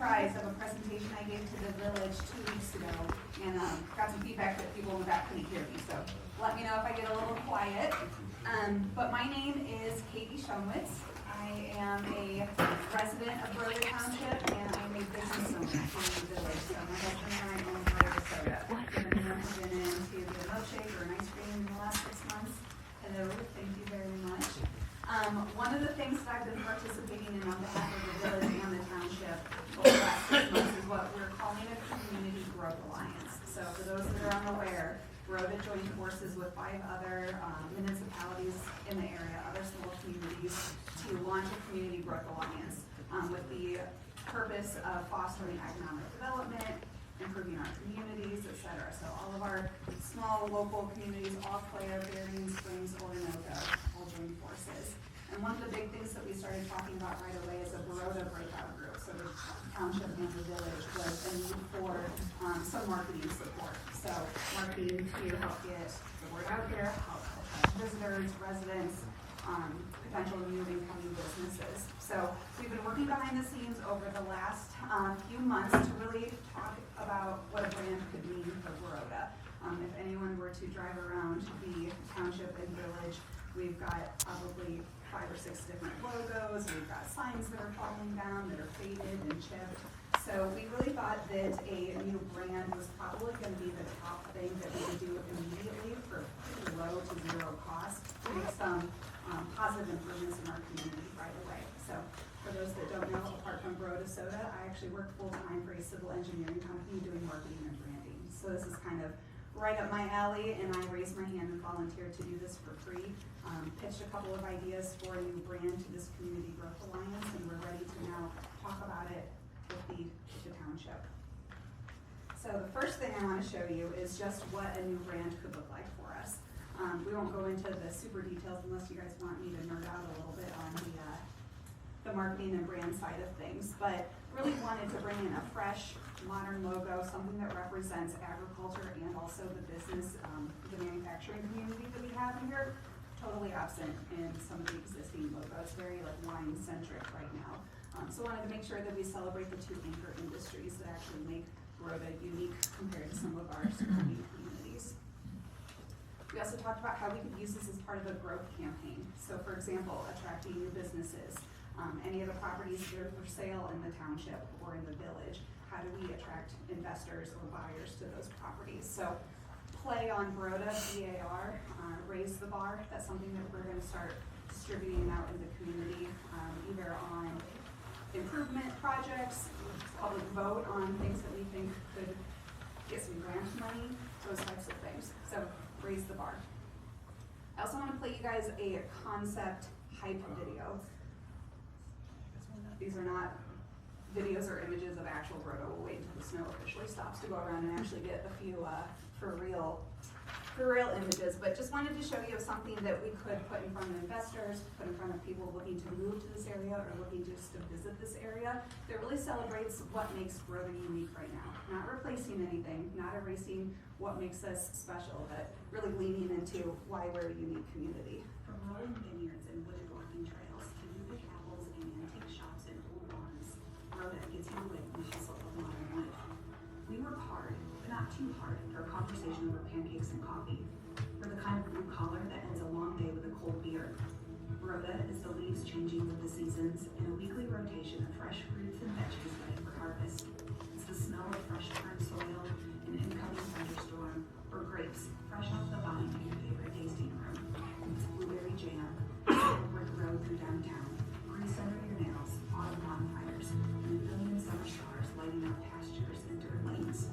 surprised of a presentation I gave to the village 2 weeks ago, and got some feedback that people in the back couldn't hear me, so let me know if I get a little quiet. But my name is Katie Schonwitz. I am a resident of Baroda Township, and I'm a business owner here in the village. So my husband and I own Baroda Soda. And everyone has been in to get a milkshake or an ice cream in the last 6 months. Hello, thank you very much. One of the things that I've been participating in on behalf of the village and the township over the last 6 months is what we're calling a community growth alliance. So for those that are unaware, Baroda joined forces with 5 other municipalities in the area, other small communities, to launch a community growth alliance with the purpose of fostering economic development, improving our communities, etc. So all of our small local communities, all Clare, Berrien Springs, Orinoco, all joined forces. And one of the big things that we started talking about right away is a Baroda breakout group. So the township and the village was a need for some marketing support. So marketing to help get the word out there, help attract visitors, residents, potential new incoming businesses. So we've been working behind the scenes over the last few months to really talk about what a brand could mean for Baroda. If anyone were to drive around the township and village, we've got probably 5 or 6 different logos. We've got signs that are falling down, that are faded and chipped. So we really thought that a new brand was probably going to be the top thing that we could do immediately for pretty low to zero cost to make some positive improvements in our community right away. So for those that don't know, apart from Baroda Soda, I actually work full-time for a civil engineering company doing marketing and branding. So this is kind of right up my alley, and I raised my hand and volunteered to do this for free. Pitched a couple of ideas for a new brand to this Community Growth Alliance, and we're ready to now talk about it with the township. So the first thing I want to show you is just what a new brand could look like for us. We won't go into the super details unless you guys want me to nerd out a little bit on the marketing and brand side of things, but really wanted to bring in a fresh, modern logo, something that represents agriculture and also the business, the manufacturing community that we have here. Totally absent in some of the existing logos, very like wine-centric right now. So wanted to make sure that we celebrate the 2 anchor industries that actually make Baroda unique compared to some of our surrounding communities. We also talked about how we could use this as part of a growth campaign. So for example, attracting new businesses, any of the properties that are for sale in the township or in the village, how do we attract investors or buyers to those properties? So play on Baroda, BAR, raise the bar. That's something that we're going to start distributing out in the community, either on improvement projects, public vote on things that we think could get some grant money, those types of things. So raise the bar. I also want to play you guys a concept hype video. These are not videos or images of actual Baroda. We'll wait until the snow officially stops to go around and actually get a few for real images, but just wanted to show you something that we could put in front of investors, put in front of people looking to move to this area or looking just to visit this area, that really celebrates what makes Baroda unique right now. Not replacing anything, not erasing what makes us special, but really leaning into why we're a unique community. From rolling vineyards and wooded walking trails to unique apples and antique shops and old barns, Baroda gets you away from the hustle of modern life. We work hard, but not too hard, for a conversation over pancakes and coffee, for the kind of blue collar that ends a long day with a cold beer. Baroda is the leaves changing with the seasons and a weekly rotation of fresh fruits and veggies ready for harvest. It's the smell of fresh turned soil, an incoming thunderstorm, or grapes fresh off the vine in your favorite tasting room. It's blueberry jam, brick road through downtown, grease under your nails, autumn bonfires, and a billion summer stars lighting up pastures and dirt lanes.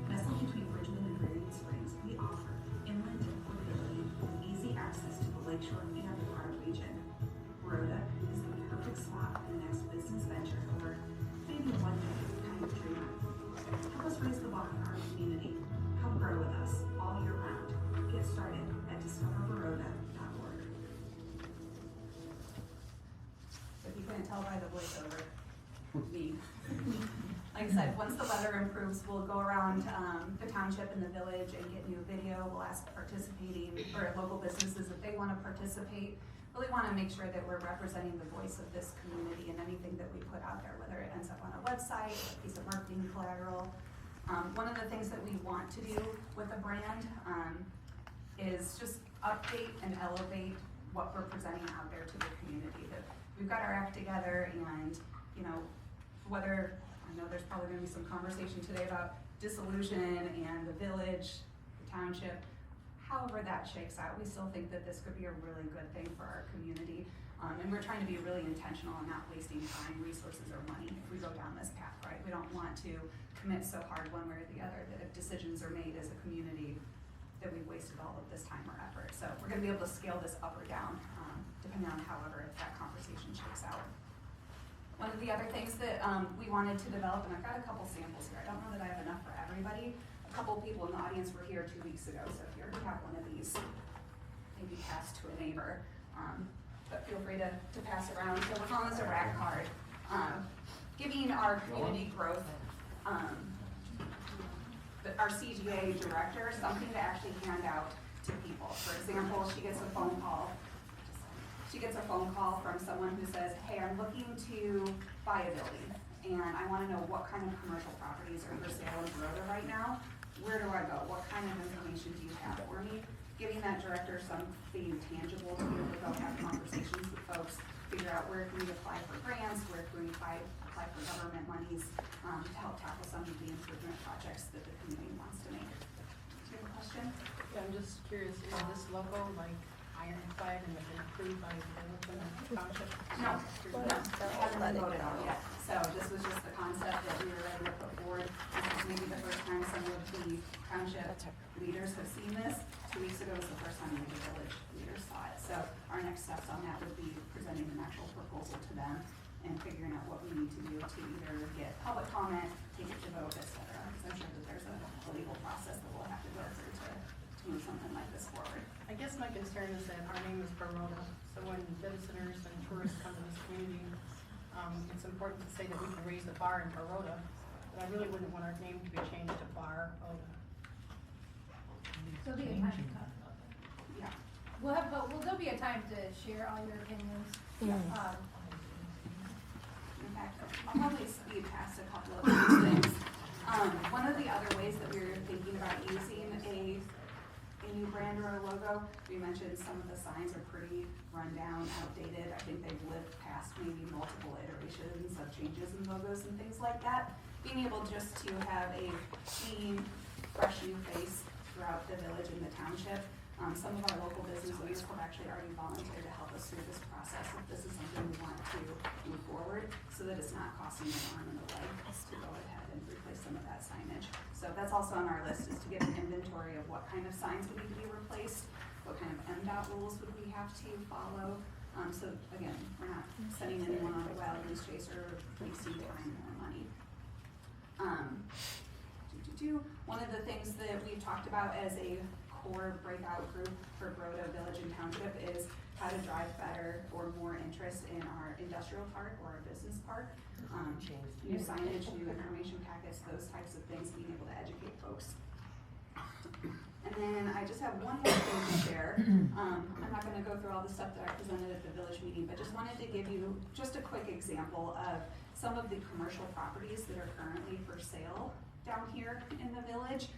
Nestled between Bridgman and Berrien Springs, we offer inland portability with easy access to the lakeshore and our region. Baroda is the perfect spot for the next business venture or maybe one day kind of dream. Help us raise the bar in our community. Come grow with us all year round. Get started at discoverbaroda.org. If you couldn't tell by the voiceover, me. Like I said, once the weather improves, we'll go around the township and the village and get new video. We'll ask participating or local businesses if they want to participate. really want to make sure that we're representing the voice of this community in anything that we put out there, whether it ends up on a website, a piece of marketing collateral. One of the things that we want to do with the brand is just update and elevate what we're presenting out there to the community. That we've got our act together, and you know, whether, I know there's probably going to be some conversation today about disillusion and the village, the township. However that shakes out, we still think that this could be a really good thing for our community. And we're trying to be really intentional and not wasting time, resources, or money if we go down this path, right? We don't want to commit so hard one way or the other that if decisions are made as a community that we've wasted all of this time or effort. So we're gonna be able to scale this up or down, depending on however that conversation shakes out. One of the other things that we wanted to develop, and I've got a couple samples here, I don't know that I have enough for everybody. A couple people in the audience were here 2 weeks ago, so if you already have one of these, maybe pass to a neighbor. But feel free to pass around. So we're calling this a RAG card. Giving our community growth, our CGA director, something to actually hand out to people. For example, she gets a phone call from someone who says, hey, I'm looking to buy a building, and I wanna know what kind of commercial properties are for sale in Baroda right now. Where do I go? What kind of information do you have for me? Giving that director something tangible to be able to go have conversations with folks, figure out where can we apply for grants, where can we apply for government monies to help tackle some of the improvement projects that the community wants to make. Do you have a question? Yeah, I'm just curious, is this logo like ironclad and it's approved by the Township? No, it hasn't been voted on yet. So this was just the concept that we were ready to put forward. This is maybe the first time some of the township leaders have seen this. 2 weeks ago was the first time the village leaders saw it. So our next steps on that would be presenting an actual proposal to them and figuring out what we need to do to either get public comment, take it to vote, et cetera. Because I'm sure that there's a legal process that we'll have to go through to move something like this forward. I guess my concern is that our name is Baroda, so when visitors and tourists come to this community, it's important to say that we can raise the bar in Baroda, but I really wouldn't want our name to be changed to Baroda. There'll be a time to talk about that. Yeah. There'll be a time to share all your opinions. In fact, I'll probably speed past a couple of these things. One of the other ways that we were thinking about using a new brand or a logo, we mentioned some of the signs are pretty run down, outdated. I think they've lived past maybe multiple iterations of changes in logos and things like that. Being able just to have a clean, fresh new face throughout the village and the township. Some of our local business owners have actually already volunteered to help us through this process if this is something we want to move forward, so that it's not costing an arm and a leg to go ahead and replace some of that signage. So that's also on our list, is to get an inventory of what kind of signs would need to be replaced, what kind of MDOT rules would we have to follow. So again, we're not sending anyone on a wild goose chase or wasting time or money. One of the things that we've talked about as a core breakout group for Baroda Village and Township is how to drive better or more interest in our industrial park or our business park. New signage, new information packets, those types of things, being able to educate folks. And then I just have one more thing to share. I'm not gonna go through all the stuff that I presented at the village meeting, but just wanted to give you just a quick example of some of the commercial properties that are currently for sale down here in the village.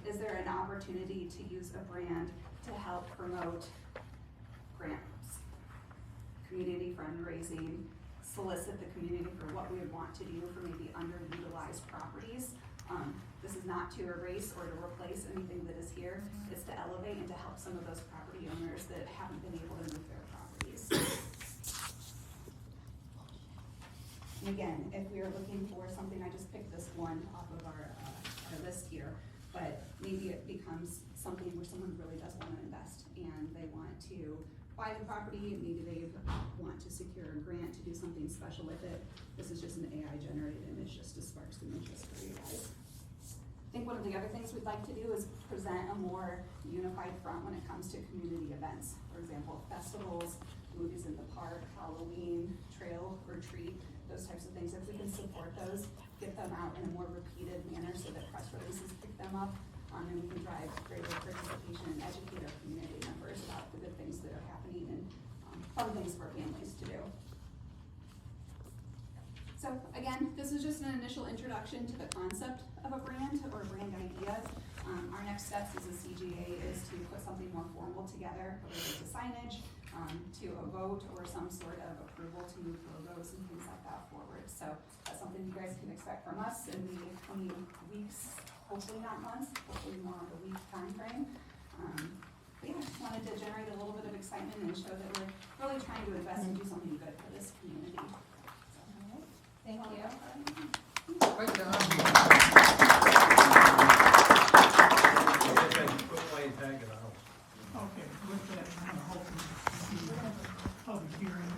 Is there an opportunity to use a brand to help promote grants, community fundraising, solicit the community for what we would want to do for maybe underutilized properties? This is not to erase or to replace anything that is here. It's to elevate and to help some of those property owners that haven't been able to move their properties. And again, if we are looking for something, I just picked this one off of our list here, but maybe it becomes something where someone really does want to invest and they want to buy the property, and maybe they want to secure a grant to do something special with it. This is just an AI generated image just to spark some interest for you guys. I think one of the other things we'd like to do is present a more unified front when it comes to community events. For example, festivals, movies in the park, Halloween, trail or treat, those types of things. If we can support those, get them out in a more repeated manner so that press releases pick them up, and we can drive greater participation and educate our community members about the good things that are happening and fun things for families to do. So again, this is just an initial introduction to the concept of a brand or brand idea. Our next steps as a CGA is to put something more formal together, whether it's a signage, to a vote or some sort of approval to move logos and things like that forward. So that's something you guys can expect from us in the coming weeks, hopefully not months, hopefully more of a week time frame. But yeah, I just wanted to generate a little bit of excitement and show that we're really trying to invest and do something good for this community. So, Thank you. Great job. Okay, with that, I'm hoping to see the public hearing.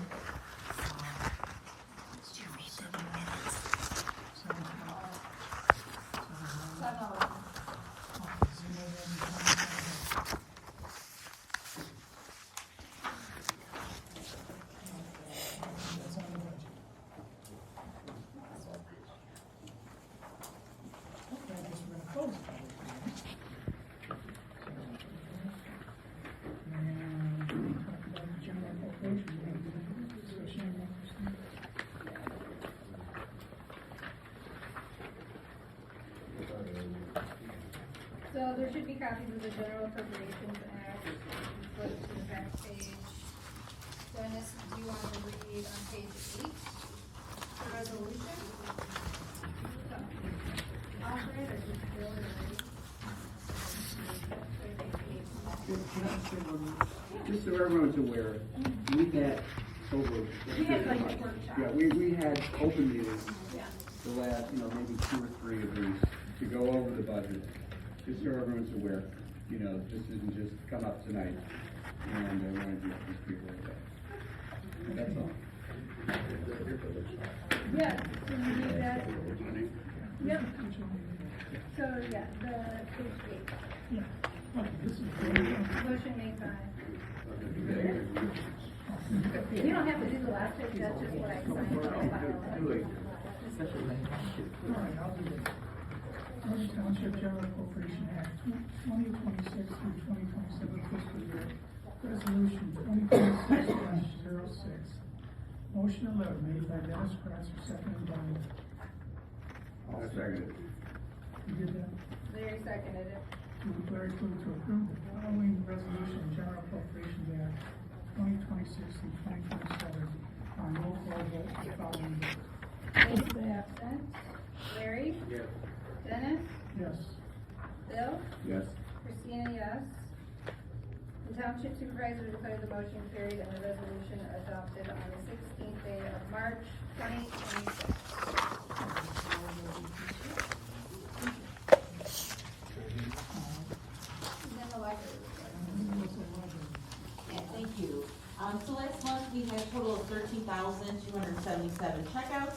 7 minutes. 7 o'clock. Okay, so you have any comments? That's on the budget. Okay, I guess we're gonna close the public hearing. And talk about the general appropriation. So there should be copies of the General Appropriations Act, go to the back page. Dennis, do you want to read on page 8, the resolution? Offer it or just fill it Just so everyone's aware, we had over. We had like a workshop. Yeah, we had open meetings, Yeah. the last, maybe 2 or 3 of these, to go over the budget. Just so everyone's aware, this isn't just come up tonight, and I wanted to just be aware of that. That's all. Yeah, so you need that. Yep. So, yeah, the page 8. Yeah, okay, this is. Motion made by. You don't have to do the last page, that's just what I signed. All right, I'll do that. Baroda Township General Appropriation Act 2026 through 2027 fiscal year, Resolution 2026-06. Motion 11 made by Dennis Kratzer, seconded by, I'll second it. you did that? Larry seconded it. To declare to approve the following resolution, General Appropriations Act 2026 through 2027 on roll call vote the following votes. Lisa absent. Larry? Yes. Dennis? Yes. Bill? Yes. Christina, yes. The Township Supervisor declared the motion carried and the resolution adopted on the 16th day of March, 2026. And then the library report. Yeah, thank you. So last month, we had a total of 13,277 checkouts.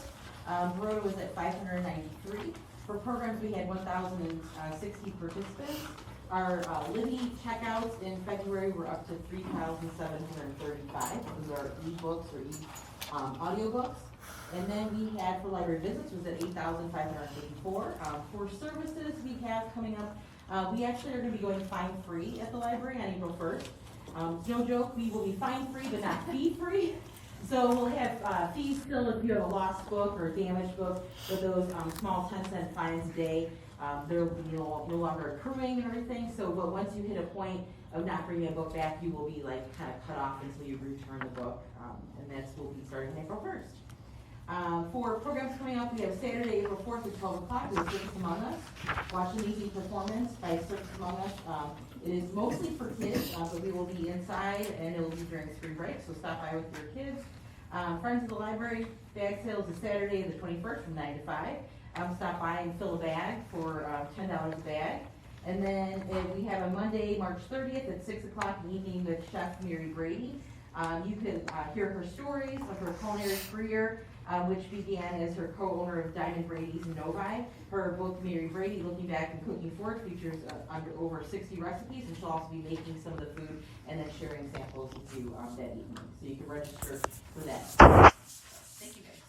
Baroda was at 593. For programs, we had 1,060 participants. Our Libby checkouts in February were up to 3,735. Those are e-books or audiobooks. And then we had for library visits was at 8,584. For services we have coming up, we actually are going to be going fine-free at the library on April 1st. No joke, we will be fine-free but not fee-free. So we'll have fees still if you have a lost book or a damaged book, but those small 10-cent fines a day, there will be no longer accruing and everything. So, but once you hit a point of not bringing a book back, you will be like kind of cut off until you return the book, and that's will be starting April 1st. For programs coming up, we have Saturday, April 4th at 12 o'clock with Circus Among Us. Watch an easy performance by Circus Among Us. It is mostly for kids, but we will be inside and it will be during spring break, so stop by with your kids. Friends of the Library, bag sales is Saturday the 21st from 9 to 5. Stop by and fill a bag for $10 a bag. And then we have a Monday, March 30th at 6 o'clock in the evening with Chef Mary Brady. You can hear her stories of her culinary career, which began as her co-owner of Diamond Brady's in Novi. Her book, Mary Brady, Looking Back and Cooking Forward, features under over 60 recipes, and she'll also be making some of the food and then sharing samples with you that evening. So you can register for that. Thank you guys.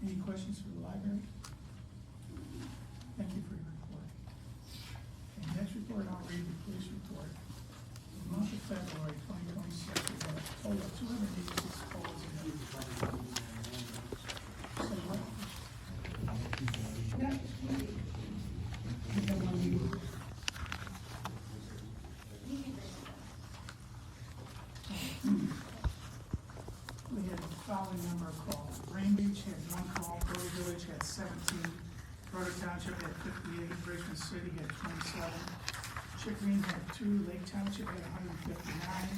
Any questions for the library? Thank you for your report. Okay, next report, I'll read the police report. For the month of February 2026, we had total of 286 calls and so what? Yeah. And then when you- We had the following number of calls. Rain Beach had 1 call, Baroda Village had 17, Baroda Township had 58, Richmond City had 27, Chickering had 2, Lake Township had 159,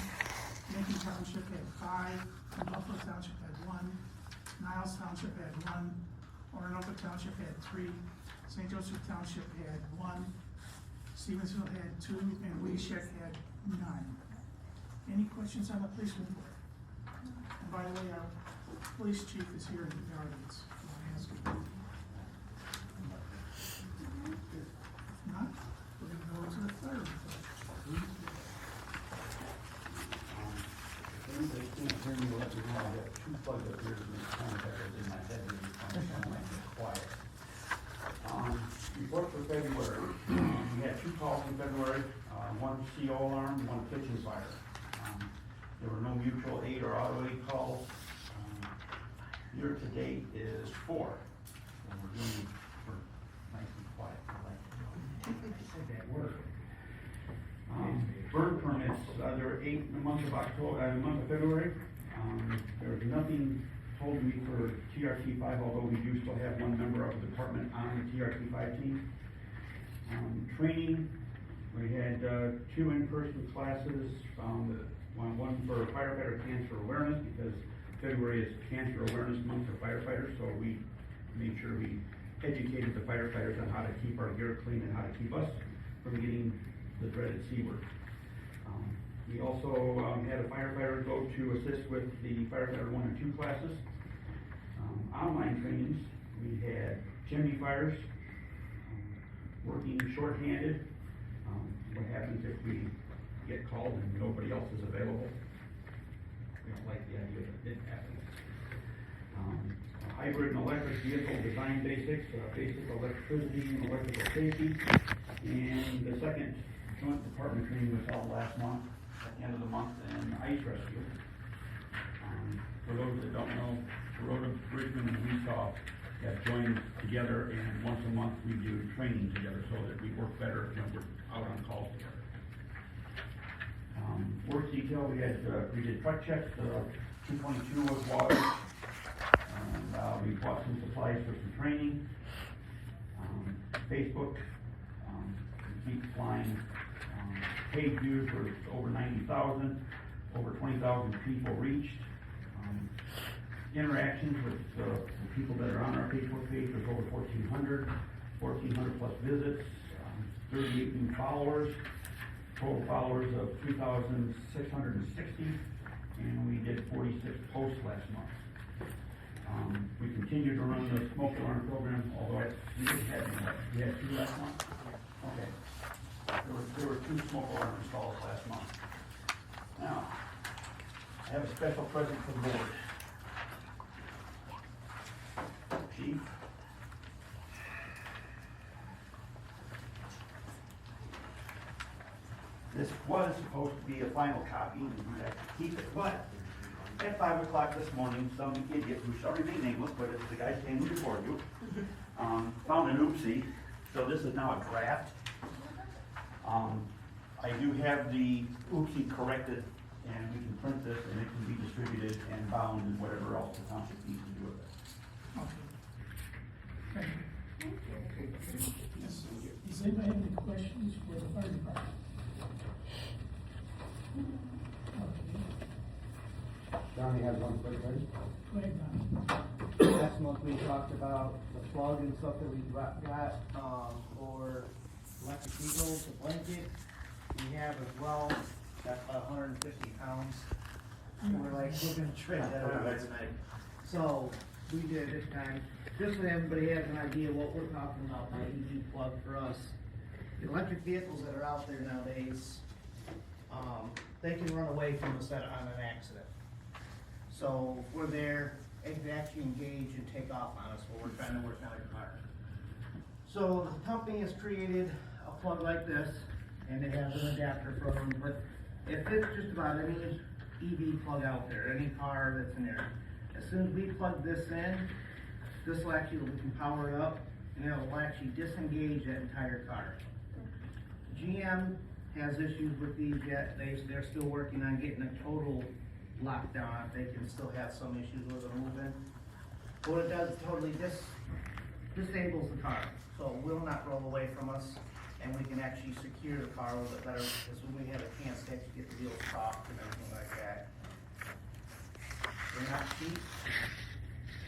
Lincoln Township had 5, Buffalo Township had 1, Niles Township had 1, Orinoco Township had 3, St. Joseph Township had 1, Stevensville had 2, and Weesheck had 9. Any questions on the police report? And by the way, our police chief is here in the audience. If you want to ask him. If not, we're gonna go to the fire report. If anybody can't hear me, let me know. I got 2 plugs up here in the contactors in my head, and I'm like quiet. Report for February. We had 2 calls in February, 1 CO alarm, 1 kitchen fire. There were no mutual aid or auto aid calls. Year to date is 4. So we're nice and quiet. That word. Bird permits, there were 8 in the month of October, in the month of February. There was nothing told me for TRT5, although we do still have 1 member of the department on the TRT5 team. Training, we had 2 in-person classes, one for firefighter cancer awareness, because February is Cancer Awareness Month for firefighters, so we made sure we educated the firefighters on how to keep our gear clean and how to keep us from getting the dreaded C word. We also had a firefighter go to assist with the firefighter 1 and 2 classes. Online trainings, we had chimney fires, working shorthanded. What happens if we get called and nobody else is available? We don't like the idea that it happens. Hybrid and electric vehicle design basics, basic electricity and electrical safety, and the second joint department training was held last month, at the end of the month, in ice rescue. For those that don't know, Baroda, Richmond, and Weesaw have joined together, and once a month we do training together so that we work better when we're out on calls together. Work detail, we did truck checks, 222 was water, and we bought some supplies for some training. Facebook, we keep flying. Page views were over 90,000, over 20,000 people reached. Interactions with the people that are on our Facebook page was over 1,400 plus visits, 38 new followers, total followers of 3,660, and we did 46 posts last month. We continue to run the smoke alarm program, although we didn't have any. We had 2 last month? Okay. There were 2 smoke alarm installs last month. Now, I have a special present for the board. Chief. This was supposed to be a final copy, and we have to keep it, but at 5 o'clock this morning, some idiot who shall remain nameless, but it's the guy standing before you, found an oopsie, so this is now a draft. I do have the oopsie corrected, and we can print this, and it can be distributed and bound and whatever else the township needs to do with it. Okay. Thank you. Yes. Does anybody have any questions for the fire department? Okay. Johnny has one quick thing. Go ahead, Don. Last month we talked about the plug and stuff that we got, for electric vehicles, a blanket. We have as well, that's about 150 pounds. We're gonna trade that out tonight. So, we did this time, just so everybody has an idea what we're talking about, the EV plug for us. The electric vehicles that are out there nowadays, they can run away from us on an accident. So if we're there, it can actually engage and take off on us while we're trying to work on a car. So the company has created a plug like this, and it has an adapter for them, but it fits just about any EV plug out there, any car that's in there. As soon as we plug this in, this will actually, we can power it up, and it will actually disengage that entire car. GM has issues with these yet, they're still working on getting a total lockdown, they can still have some issues with them moving. But what it does, totally disables the car, so it will not roll away from us, and we can actually secure the car a little bit better, because when we have a chance to actually get the wheels soft and everything like that. They're not cheap,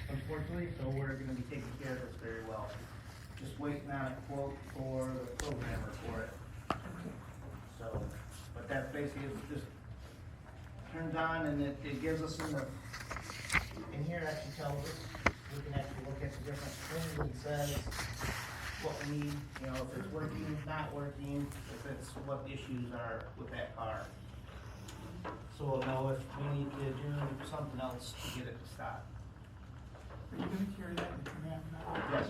unfortunately, so we're gonna be taking care of this very well. Just waiting on a quote for the programmer for it. So, but that basically is just turns on and it gives us in here it actually tells us, we can actually look at the different screens and says what we need, you know, if it's working, not working, if it's what the issues are with that car. So we'll know if we need to do something else to get it to stop. Are you gonna carry that in command now? Yes.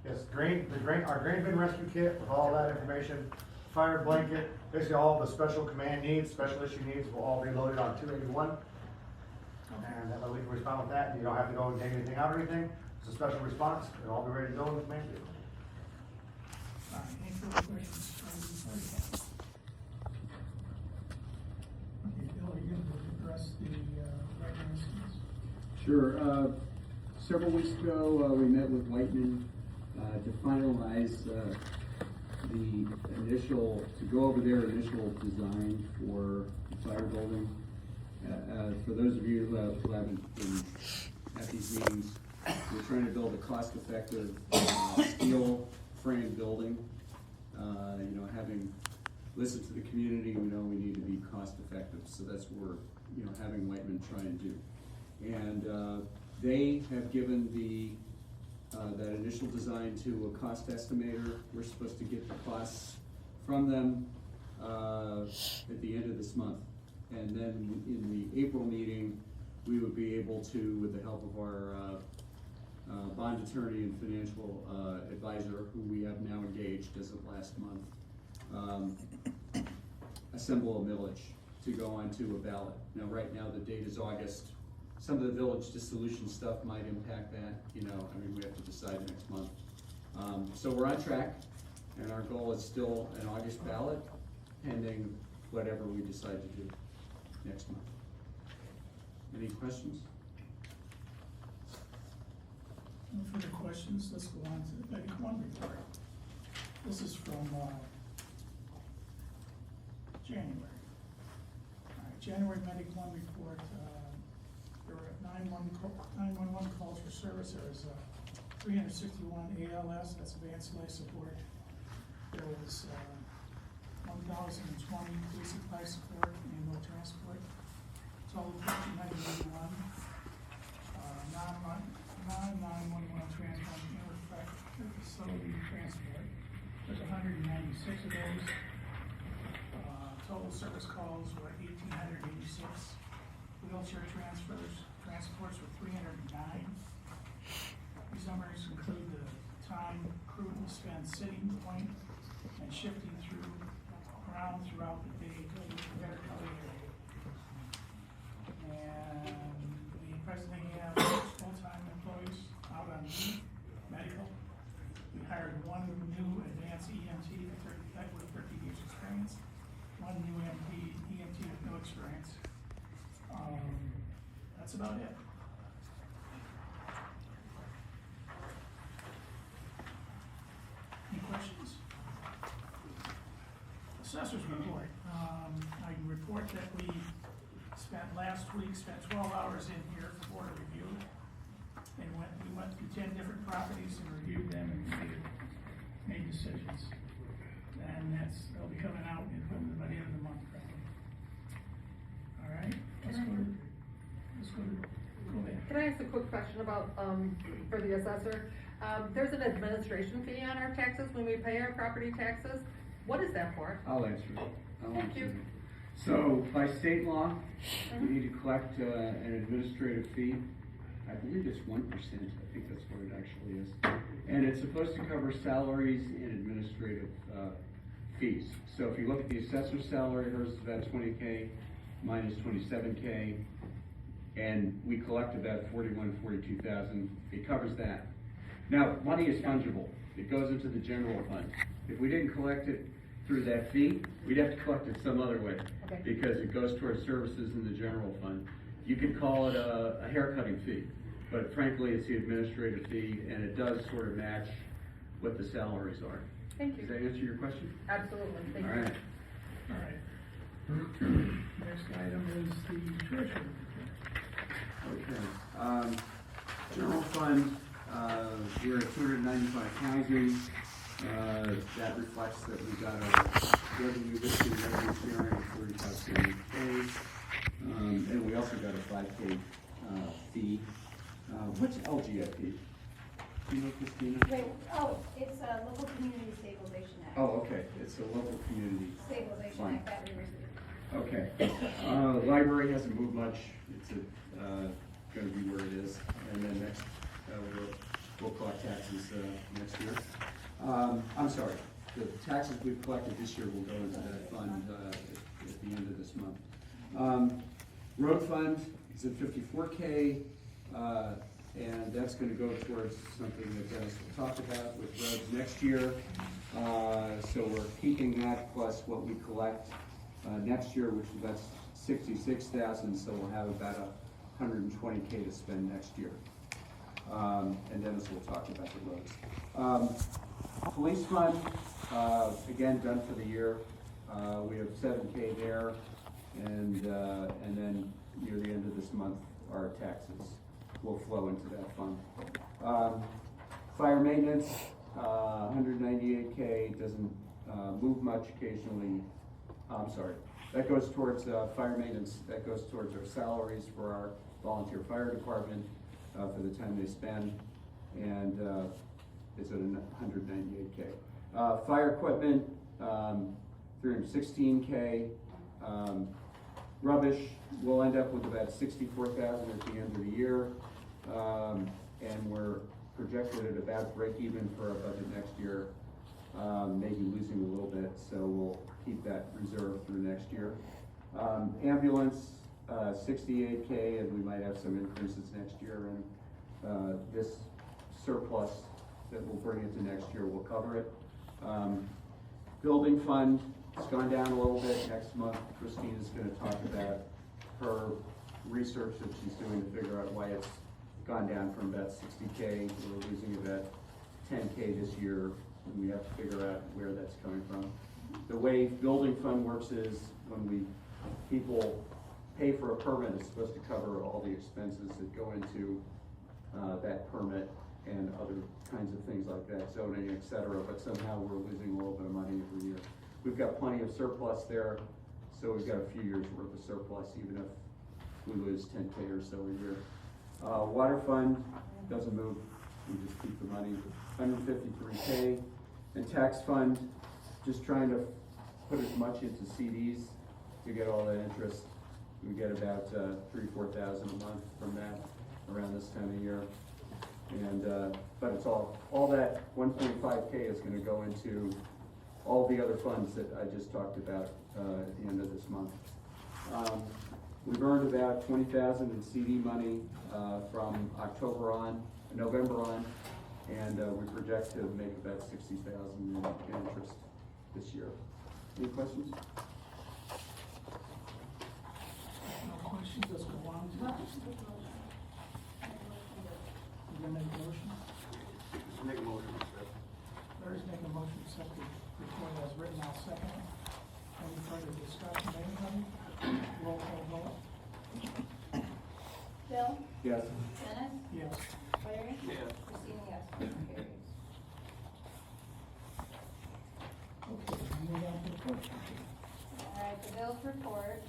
Yes, our grain bin rescue kit with all that information, fire blanket, basically all the special command needs, special issue needs will all be loaded on 281. And that way we can respond with that, and you don't have to go and take anything out or anything. It's a special response, it'll all be ready to go in the command vehicle. All right, any further questions from the board? Okay, Bill, are you gonna address the, regulations? Sure. Several weeks ago, we met with Whiteman to finalize to go over their initial design for the fire building. For those of you who haven't been at these meetings, we're trying to build a cost-effective steel frame building. Having listened to the community, we know we need to be cost-effective, so that's what we're having Whiteman try and do. And they have given that initial design to a cost estimator. We're supposed to get the costs from them at the end of this month. And then in the April meeting, we would be able to, with the help of our bond attorney and financial advisor, who we have now engaged as of last month, assemble a millage to go onto a ballot. Now, right now, the date is August. Some of the village dissolution stuff might impact that, we have to decide next month. So we're on track, and our goal is still an August ballot, pending whatever we decide to do next month. Any questions? No further questions, let's go on to the Medic One report. This is from, January. All right, January Medic One report, there were 911 calls for service. There was 361 ALS, that's advanced life support. There was 1,020 basic life support and ambulance transport. Total 1,591. Non-911 transport and facility transport. There's 196 of those. Total service calls were 1,886. Wheelchair transports were 309. These numbers include the time crew will spend sitting, point, and shifting around throughout the day to the better cover area. And we presently have full-time employees out on leave, medical. We hired one new advanced EMT with 30 years experience, one new EMT with no experience. That's about it. Any questions? Assessor's report. I can report that we last week spent 12 hours in here for board review. We went through 10 different properties and reviewed them and made decisions. And they'll be coming out by the end of the month, probably. All right, let's go ahead. Can I ask a quick question about, for the assessor? There's an administration fee on our taxes when we pay our property taxes. What is that for? I'll answer it. Thank you. So, by state law, we need to collect an administrative fee. I believe it's 1%, I think that's what it actually is. And it's supposed to cover salaries and administrative fees. So if you look at the assessor's salary, hers is about $20K. minus 27K, and we collect about 42,000, it covers that. Now, money is fungible, it goes into the general fund. If we didn't collect it through that fee, we'd have to collect it some other way, Okay. because it goes towards services in the general fund. You could call it a haircutting fee, but frankly, it's the administrative fee, and it does sort of match what the salaries are. Thank Does you. that answer your question? Absolutely, thank you. All right. All right. Next item is the treasurer. Okay, general fund, we're at 295,000. That reflects that we got a revenue, this year revenue sharing of 45,000. And we also got a 5K, fee. What's LGFP? Do you know, Christina? Wait, oh, it's a local community stabilization act. Oh, okay, it's a local community. Stabilization Fine. act that we received. Okay, library hasn't moved much, it's gonna be where it is, and then next, we'll collect taxes, next year. I'm sorry, the taxes we've collected this year will go into that fund, at the end of this month. Road fund is at 54K, and that's gonna go towards something that Dennis will talk about with roads next year. So we're keeping that plus what we collect next year, which is about 66,000, so we'll have about 120K to spend next year. And Dennis will talk about the roads. Police fund, again, done for the year. We have 7K there, and then near the end of this month, our taxes will flow into that fund. Fire maintenance, 198K, doesn't move much occasionally. I'm sorry, that goes towards fire maintenance, that goes towards our salaries for our volunteer fire department for the time they spend, and it's at 198K. Fire equipment, 316K. Rubbish, we'll end up with about 64,000 at the end of the year, and we're projected at about break even for our budget next year, maybe losing a little bit, so we'll keep that reserved through next year. Ambulance, 68K, and we might have some increases next year, and this surplus that we'll bring into next year will cover it. Building fund, it's gone down a little bit. Next month, Christina's gonna talk about her research that she's doing to figure out why it's gone down from about 60K. We're losing about 10K this year, and we have to figure out where that's coming from. The way building fund works is when people pay for a permit, it's supposed to cover all the expenses that go into that permit and other kinds of things like that, zoning, et cetera, but somehow we're losing a little bit of money every year. We've got plenty of surplus there, so we've got a few years worth of surplus, even if we lose 10K or so a year. Water fund doesn't move, we just keep the money, 153K. And tax fund, just trying to put as much into CDs to get all that interest. We get about 3,000-4,000 a month from that around this time of year. And, but it's all that 1.5K is gonna go into all the other funds that I just talked about at the end of this month. We've earned about 20,000 in CD money from November on, and we project to make about 60,000 in interest this year. Any questions? No questions, let's go on to You gonna make a motion? Just make a motion, Larry's making a motion to accept the report as written, I'll second it. Any further discussion, anybody? Roll call vote. Bill? Yes. Dennis? Yes. Larry? Yes. Christina, yes. Motion carries. Okay, we move on to the clerk. All right, the bills report.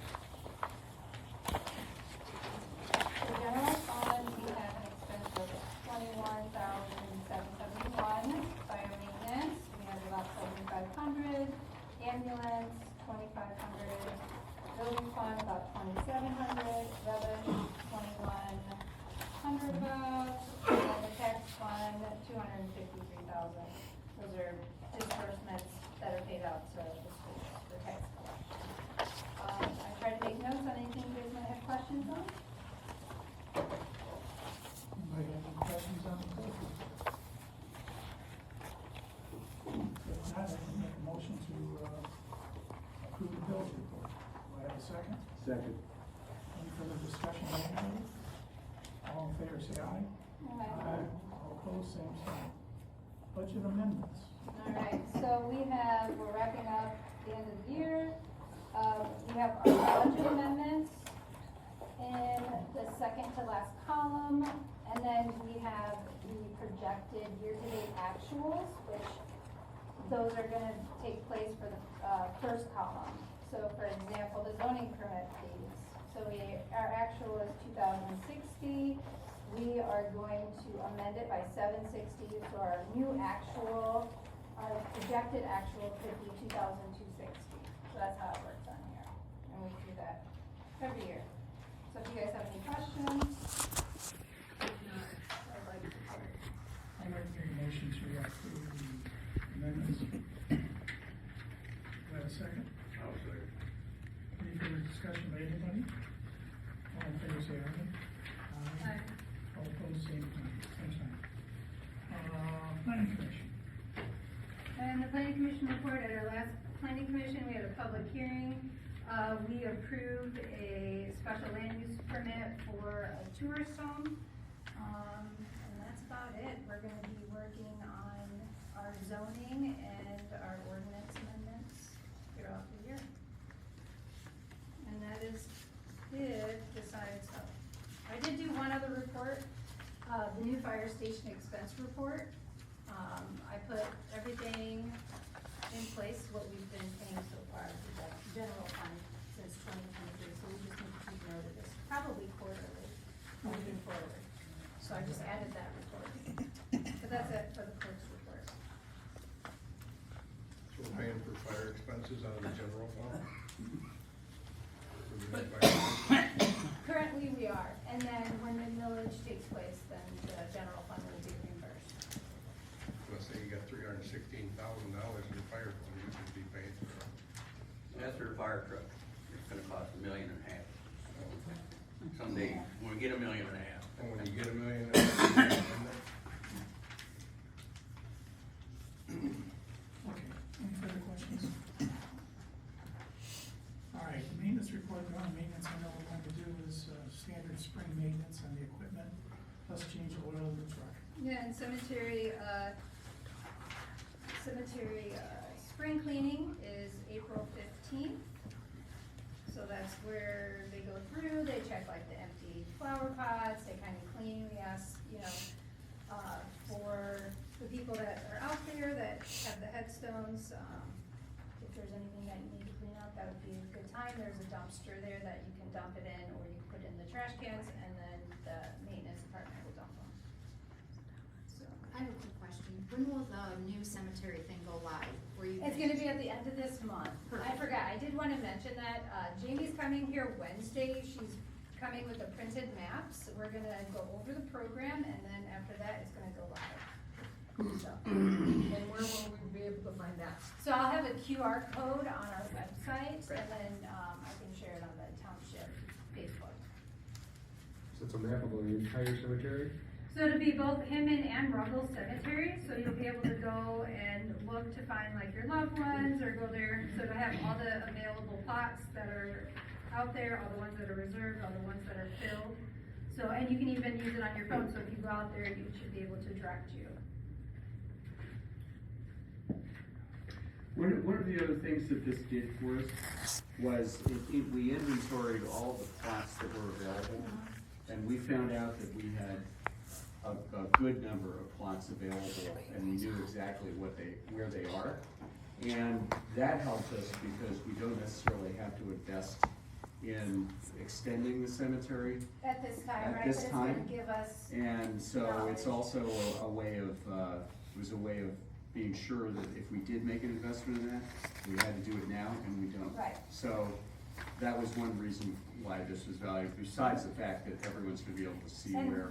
The general fund, we have an expense of $21,771. Fire maintenance, we have about $7,500. Ambulance, $2,500. Building fund, about $2,700. Rubbish, $2,100 about. And the tax fund, $253,000. Those are disbursements that are paid out to the schools for tax collection. I tried to Second. Any further discussion on anybody? All in favor, say aye. All opposed, same sign. Budget amendments. Alright, so we're wrapping up the end of the year. We have our budget amendments in the second to last column, and then we have the projected year-to-date actuals, which those are gonna take place for the, first column. So for example, the zoning permit fees. So our actual is 2,060. We are going to amend it by 760, so our new actual, our projected actual could be 2,260. So that's how it works on here. And we do that every year. So if you guys have any questions, if not, I'd like to start. I'd like to make a motion to approve the amendments. Do I have a second? I'll second. Any further discussion by anybody? All in favor, say aye. All opposed, same sign. Planning commission. And the planning commission report, at our last planning commission, we had a public hearing. We approved a special land use permit for a tourist home. And that's about it. We're gonna be working on our zoning and our ordinance amendments throughout the year. And that is it, besides, I did do one other report, the new fire station expense report. I put everything in place, what we've been paying so far to the general fund since 2023, so we just need to keep note of this, probably quarterly, moving forward. So I just added that report. But that's it for the clerk's report. So we're paying for fire expenses out of the general fund? Currently, we are, and then when the millage takes place, then the general fund will be reimbursed. Let's say you got $316,000 in the fire fund, you should be paying for it. That's for the fire truck. It's gonna cost $1.5 million. Someday, when we get $1.5 million. And when you get $1 million, then Okay, any further questions? All right, maintenance report, the only maintenance I know we're going to do is standard spring maintenance on the equipment, plus change oil in the truck. Yeah, and cemetery, spring cleaning is April 15th. So that's where they go through, they check like the empty flower pots, they kind of clean, we ask, for the people that are out there that have the headstones, if there's anything that you need to clean up, that would be a good time. There's a dumpster there that you can dump it in, or you can put it in the trash cans, and then the maintenance department will dump them. So, I have a quick question. When will the new cemetery thing go live? it's gonna be at the end of this month. I forgot, I did wanna mention that, Jamie's coming here Wednesday, she's coming with the printed maps. We're gonna go over the program, and then after that, it's gonna go live. So, And where will we be able to find that? so I'll have a QR code on our website, and then, I can share it on the Township Facebook. So it's a map of the entire cemetery? So it'll be both Hinman and Ruggles Cemetery, so you'll be able to go and look to find like your loved ones, or go there, so to have all the available plots that are out there, all the ones that are reserved, all the ones that are filled. So, and you can even use it on your phone, so if you go out there, you should be able to direct you. One of the other things that this did for us was we inventoried all the plots that were available, and we found out that we had a good number of plots available, and we knew exactly where they are. And that helped us because we don't necessarily have to invest in extending the cemetery At this time, At right, this but it's time. gonna give us, And so it's also a way of, it was a way of being sure that if we did make an investment in that, we had to do it now, and we don't. Right. So that was one reason why this was valuable, besides the fact that everyone's gonna be able to see And- where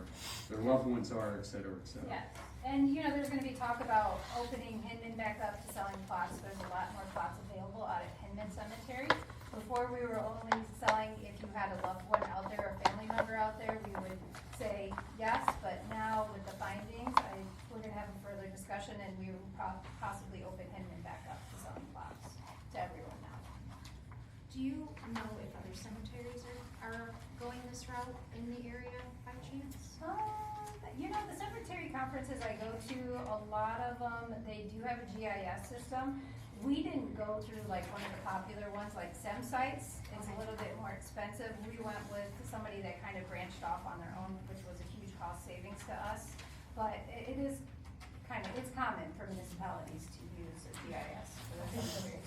their loved ones are, et cetera, et cetera. yes. And, there's gonna be talk about opening Hinman back up to selling plots. There's a lot more plots available out at Hinman Cemetery. Before, we were only selling if you had a loved one out there, a family member out there, we would say yes, but now with the findings, we're gonna have a further discussion, and we will possibly open Hinman back up to selling plots to everyone now. Do Do you know if other cemeteries are going this route in the area by chance? You know, the cemetery conferences I go to, a lot of them, they do have a GIS system. We didn't go through like one of the popular ones, like SEM sites. It's a little bit more expensive. We went with somebody that kind of branched off on their own, which was a huge cost savings to us. But it is it's common for municipalities to use a GIS for the cemetery.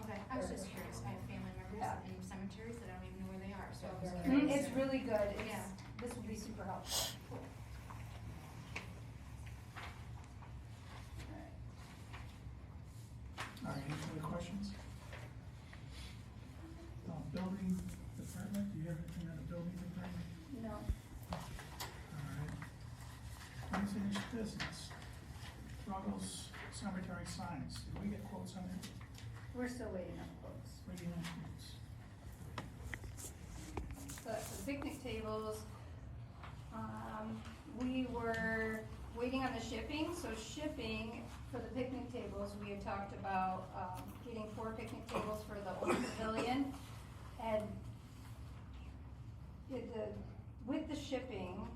Okay, I was just curious, I have family members Yeah. in cemeteries that I don't even know where they are, so I was Mhm, curious. It's really good. Yeah. This would be super helpful. All right, any further questions? Building department, do you have anything on the building department? No. All right. Unfinished business. Ruggles cemetery signs, did we get quotes on that? We're still waiting on quotes. Waiting on quotes. The picnic tables, we were waiting on the shipping, so shipping for the picnic tables, we had talked about, getting 4 picnic tables for the old pavilion. And with the shipping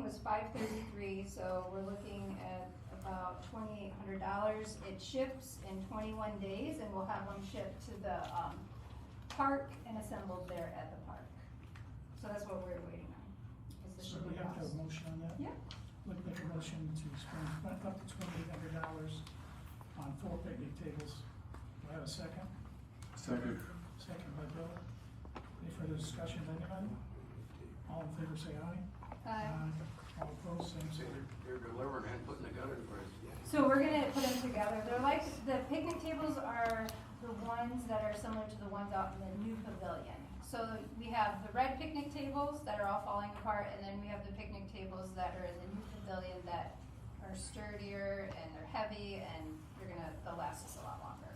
was $533, so we're looking at about $2,800. It ships in 21 days, and we'll have them shipped to the, park and assembled there at the park. So that's what we're waiting on, is the So shipping we have to have cost. a motion on that? Yeah. Would make a motion to spend up to $2,800 on 4 picnic tables. Do I have a second? Second. Second by Bill. Any further discussion, anybody? All in favor, say aye. All opposed, same sign. They're delivering and putting together for us. So we're gonna put them together. They're like, the picnic tables are the ones that are similar to the ones out in the new pavilion. So we have the red picnic tables that are all falling apart, and then we have the picnic tables that are in the new pavilion that are sturdier and they're heavy and they'll last us a lot longer.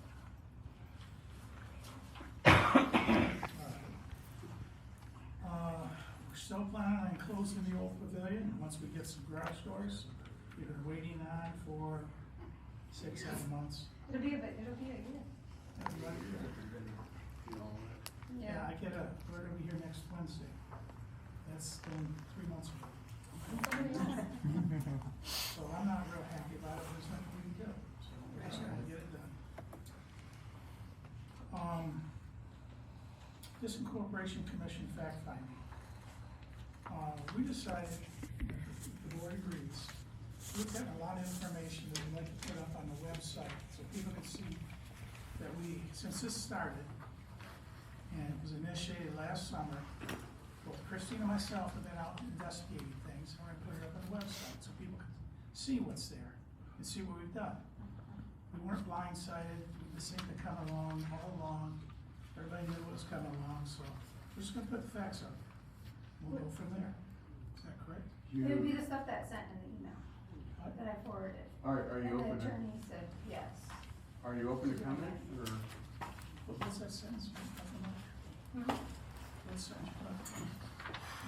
We're still planning on closing the old pavilion, once we get some garage doors. We've been waiting on for 6-7 months. It'll be a year. Yeah, we're gonna be here next Wednesday. That's been 3 months ago. So I'm not real happy about it, but there's nothing we can do, so we're just gonna get it done. Disincorporation Commission fact finding. We decided, if the board agrees, we've gotten a lot of information that we'd like to put up on the website, so people can see that since this started, and it was initiated last summer, both Christine and myself have been out investigating things, and we're gonna put it up on the website, so people can see what's there, and see what we've done. We weren't blindsided, this thing had come along all along, everybody knew what was coming along, so we're just gonna put the facts up. We'll go from there. Is that correct? It would be the stuff that's sent in the email that I forwarded. Are you And open the to, attorney said yes. are you open to comment, or? What's that sentence? Mhm. What sentence?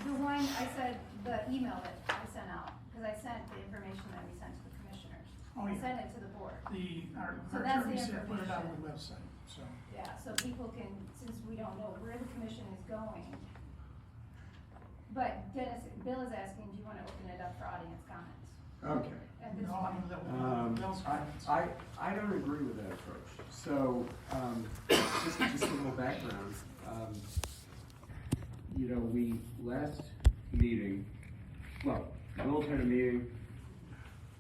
The one, I said, the email that I sent out, because I sent the information that we sent to the commissioners. Oh, I yeah. sent it to the board. Our So that's the attorney said put it on the information. website, so. Yeah, so people can, since we don't know where the commission is going. But Bill is asking, do you want to open it up for audience comments Okay. at this No, point? I'm gonna let Bill's comments. I don't agree with that approach. So, just a little background. We, last meeting, Will's had a meeting,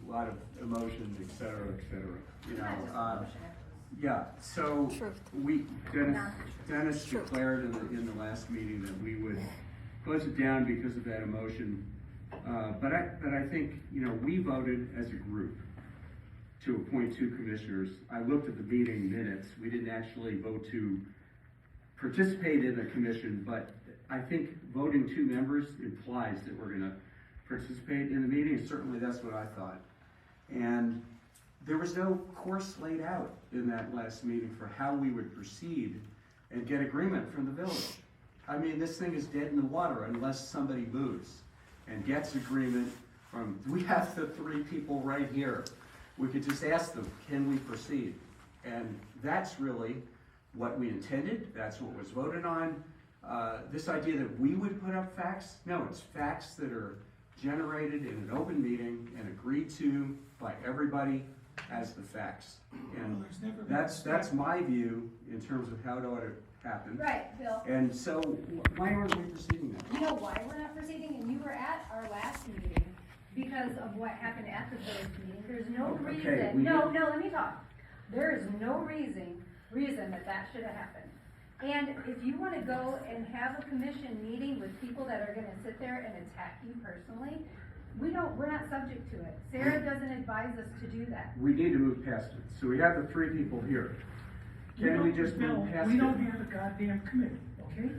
a lot of emotion, et cetera, et cetera. Not just emotion. Yeah, so Dennis declared in the last meeting that we would close it down because of that emotion. But I think, we voted as a group to appoint 2 commissioners. I looked at the meeting minutes. We didn't actually vote to participate in the commission, but I think voting 2 members implies that we're gonna participate in the meeting. Certainly that's what I thought. And there was no course laid out in that last meeting for how we would proceed and get agreement from the village. I mean, this thing is dead in the water unless somebody moves and gets agreement from, we have the 3 people right here. We could just ask them, can we proceed? And that's really what we intended, that's what was voted on. This idea that we would put up facts, no, it's facts that are generated in an open meeting and agreed to by everybody as the facts. And that's my view in terms of how it ought to happen. Right, Bill. And so, why aren't we proceeding that? You know why we're not proceeding, and you were at our last meeting because of what happened at the village meeting. There's no Okay, reason, no, let me talk. There is no reason that should have happened. And if you wanna go and have a commission meeting with people that are gonna sit there and attack you personally, we're not subject to it. Sarah doesn't advise us to do that. We need to move past it. So we have the three people here. Can we just move past it? We don't have a goddamn committee, okay?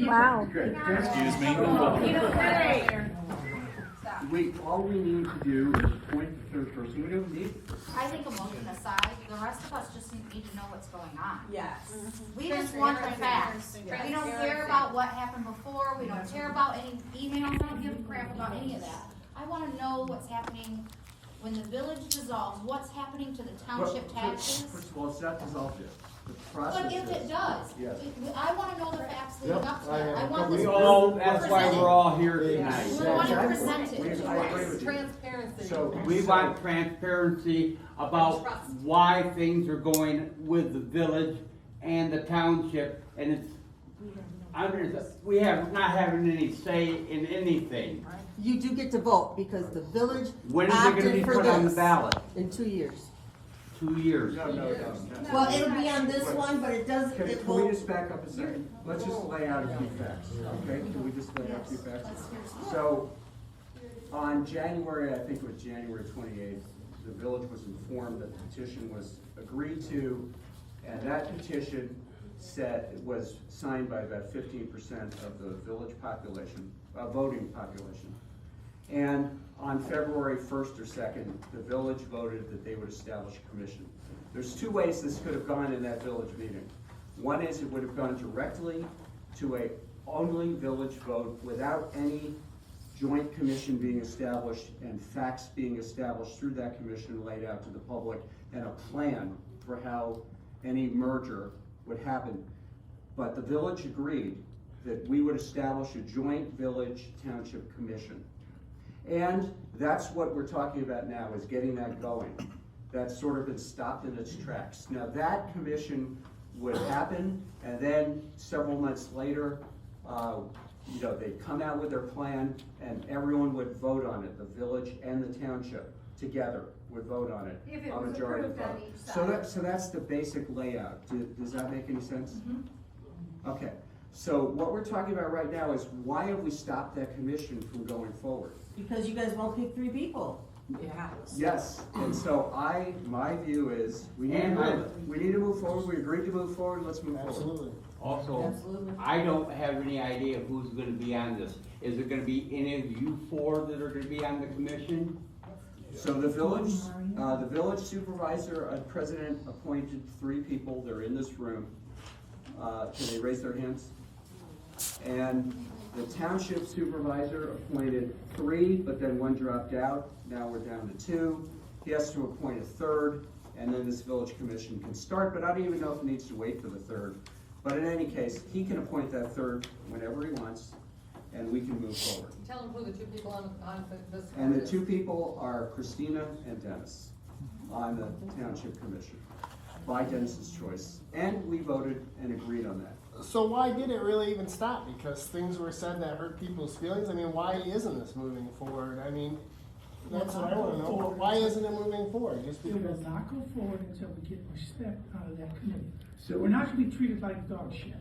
Wow. Good. Excuse me. You don't have Stop. All we need to do is appoint the third person. We don't need. I think emotion aside, the rest of us just need to know what's going on. Yes. We just want the facts. We don't care about what happened before, we don't care about any emails, I don't give a crap about any of that. I wanna know what's happening when the village dissolves, what's happening to the township taxes. First of all, it's not dissolved yet. The process But if it is- does, Yes. I wanna know the facts leading up to I that. I am. want this. We all, that's why presented. we're all here We tonight. want it Exactly. presented. I agree with you. Transparency. So We want transparency about why things are going with the village and the township, and it's, we have not having any say in anything. You do get to vote because the village When is it gonna be opted for put on the this ballot? in 2 years. 2 years. No. Well, it'll be on this one, but it does, Can it we will. just back up a second? Let's just lay out a few facts, okay? Can we just lay out a few facts? So, on January, I think it was January 28th, the village was informed that the petition was agreed to, and that petition was signed by about 15% of the village population, voting population. And on February 1st or 2nd, the village voted that they would establish a commission. There's two ways this could have gone in that village meeting. One is it would have gone directly to a only village vote without any joint commission being established and facts being established through that commission laid out to the public and a plan for how any merger would happen. But the village agreed that we would establish a joint village township commission. And that's what we're talking about now, is getting that going. That's sort of been stopped in its tracks. Now that commission would happen, and then several months later, they'd come out with their plan, and everyone would vote on it. The village and the township together would vote on it. If it a was majority approved on vote. each side. So that's the basic layout. Does that make any sense? Okay. So what we're talking about right now is why have we stopped that commission from going forward? Because you guys won't pick 3 people. Yes, and so my view is, we need to move forward, we agreed to move forward, let's move forward. Absolutely. Also, Absolutely. I don't have any idea who's gonna be on this. Is it gonna be any of you 4 that are gonna be on the commission? So the village supervisor and president appointed 3 people, they're in this room. Can they raise their hands? And the township supervisor appointed 3, but then 1 dropped out. Now we're down to 2. He has to appoint a 3rd, and then this village commission can start, but I don't even know if it needs to wait for the 3rd. But in any case, he can appoint that 3rd whenever he wants, and we can move forward. Tell them who the 2 people on this. And the 2 people are Christina and Dennis on the township commission, by Dennis's choice. And we voted and agreed on that. So why did it really even stop? Because things were said that hurt people's feelings? I mean, why isn't this moving forward? I mean, that's what I wanna know. Why isn't it moving forward? Just It will because? not go forward until we get respect out of that committee. So we're not gonna be treated like dog shit.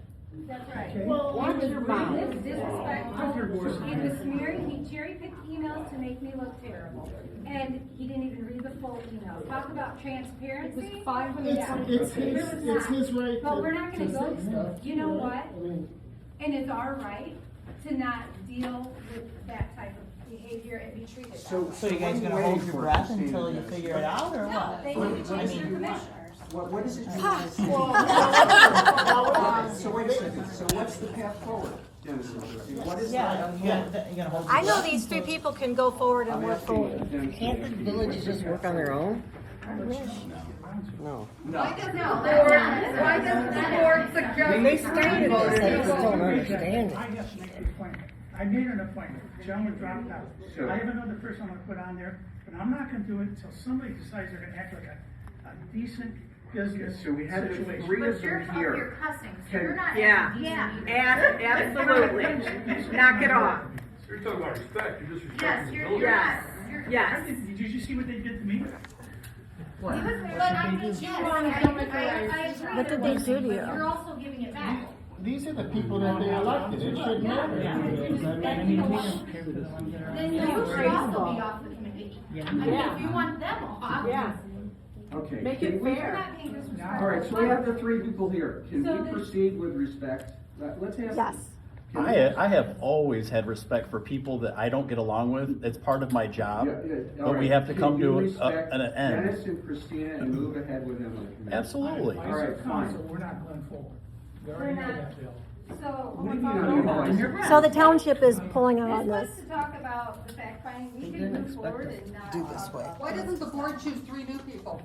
That's right. Okay. Well, Watch your mouth. This disrespectful, I've heard worse than he was that. smearing, he cherry-picked emails to make me look terrible. And he didn't even read the full email. Talk about transparency. It's There was his not. right But to- we're not gonna to go, say stuff. you know what? I mean, And it's our right to not deal with that type of behavior and be treated that way. So you guys gonna hold your breath until you figure it out, or No, what? they need to change their commissioners. What is it? So wait a second, so what's the path forward, Dennis and Christie? What is Yeah, that? you gotta hold your I know breath. these 3 people can go forward and I'm work asking forward. Dennis and Can't the Christie, villages what's the just path work on their forward? own? township. No. Why doesn't the board suggest? When they started vote this, it I in? just don't understand I have to make the appointment. I made an appointment. The gentleman dropped out. Sure. I have another person I'm gonna put on there, but I'm not gonna do it until somebody decides they're gonna act like a decent business So we had the situation. three of But you're, them you're here. cussing, so Can- you're not. Yeah. Absolutely. Knock it off. You're talking about respect, you're just Yes, respecting the you're, building. you're Yes. not, you're. Yes. Did you see what they did to me? But I'm just, yes, I agree. What did they do to you? But you're also giving it back. These are the people that they elected, it should matter. Then you should also be off the committee. I mean, if you want them off. Okay. Make can it we- fair. You're not being disrespectful. All right, so we have the three people here. Can we proceed with respect? Let's ask. Yes. Can we- I have always had respect for people that I don't get along with. It's part of my job. Yeah, all But we right. have to Can come you to respect an end. Dennis and Christina and move ahead with them on the committee. Absolutely. All All right, right, fine. council, we're not going forward. We already know that, Bill. What do you mean on your voice? So the township is pulling out This on was this. to talk about the fact finding, we can move forward and not. do this way. Why doesn't the board choose 3 new people?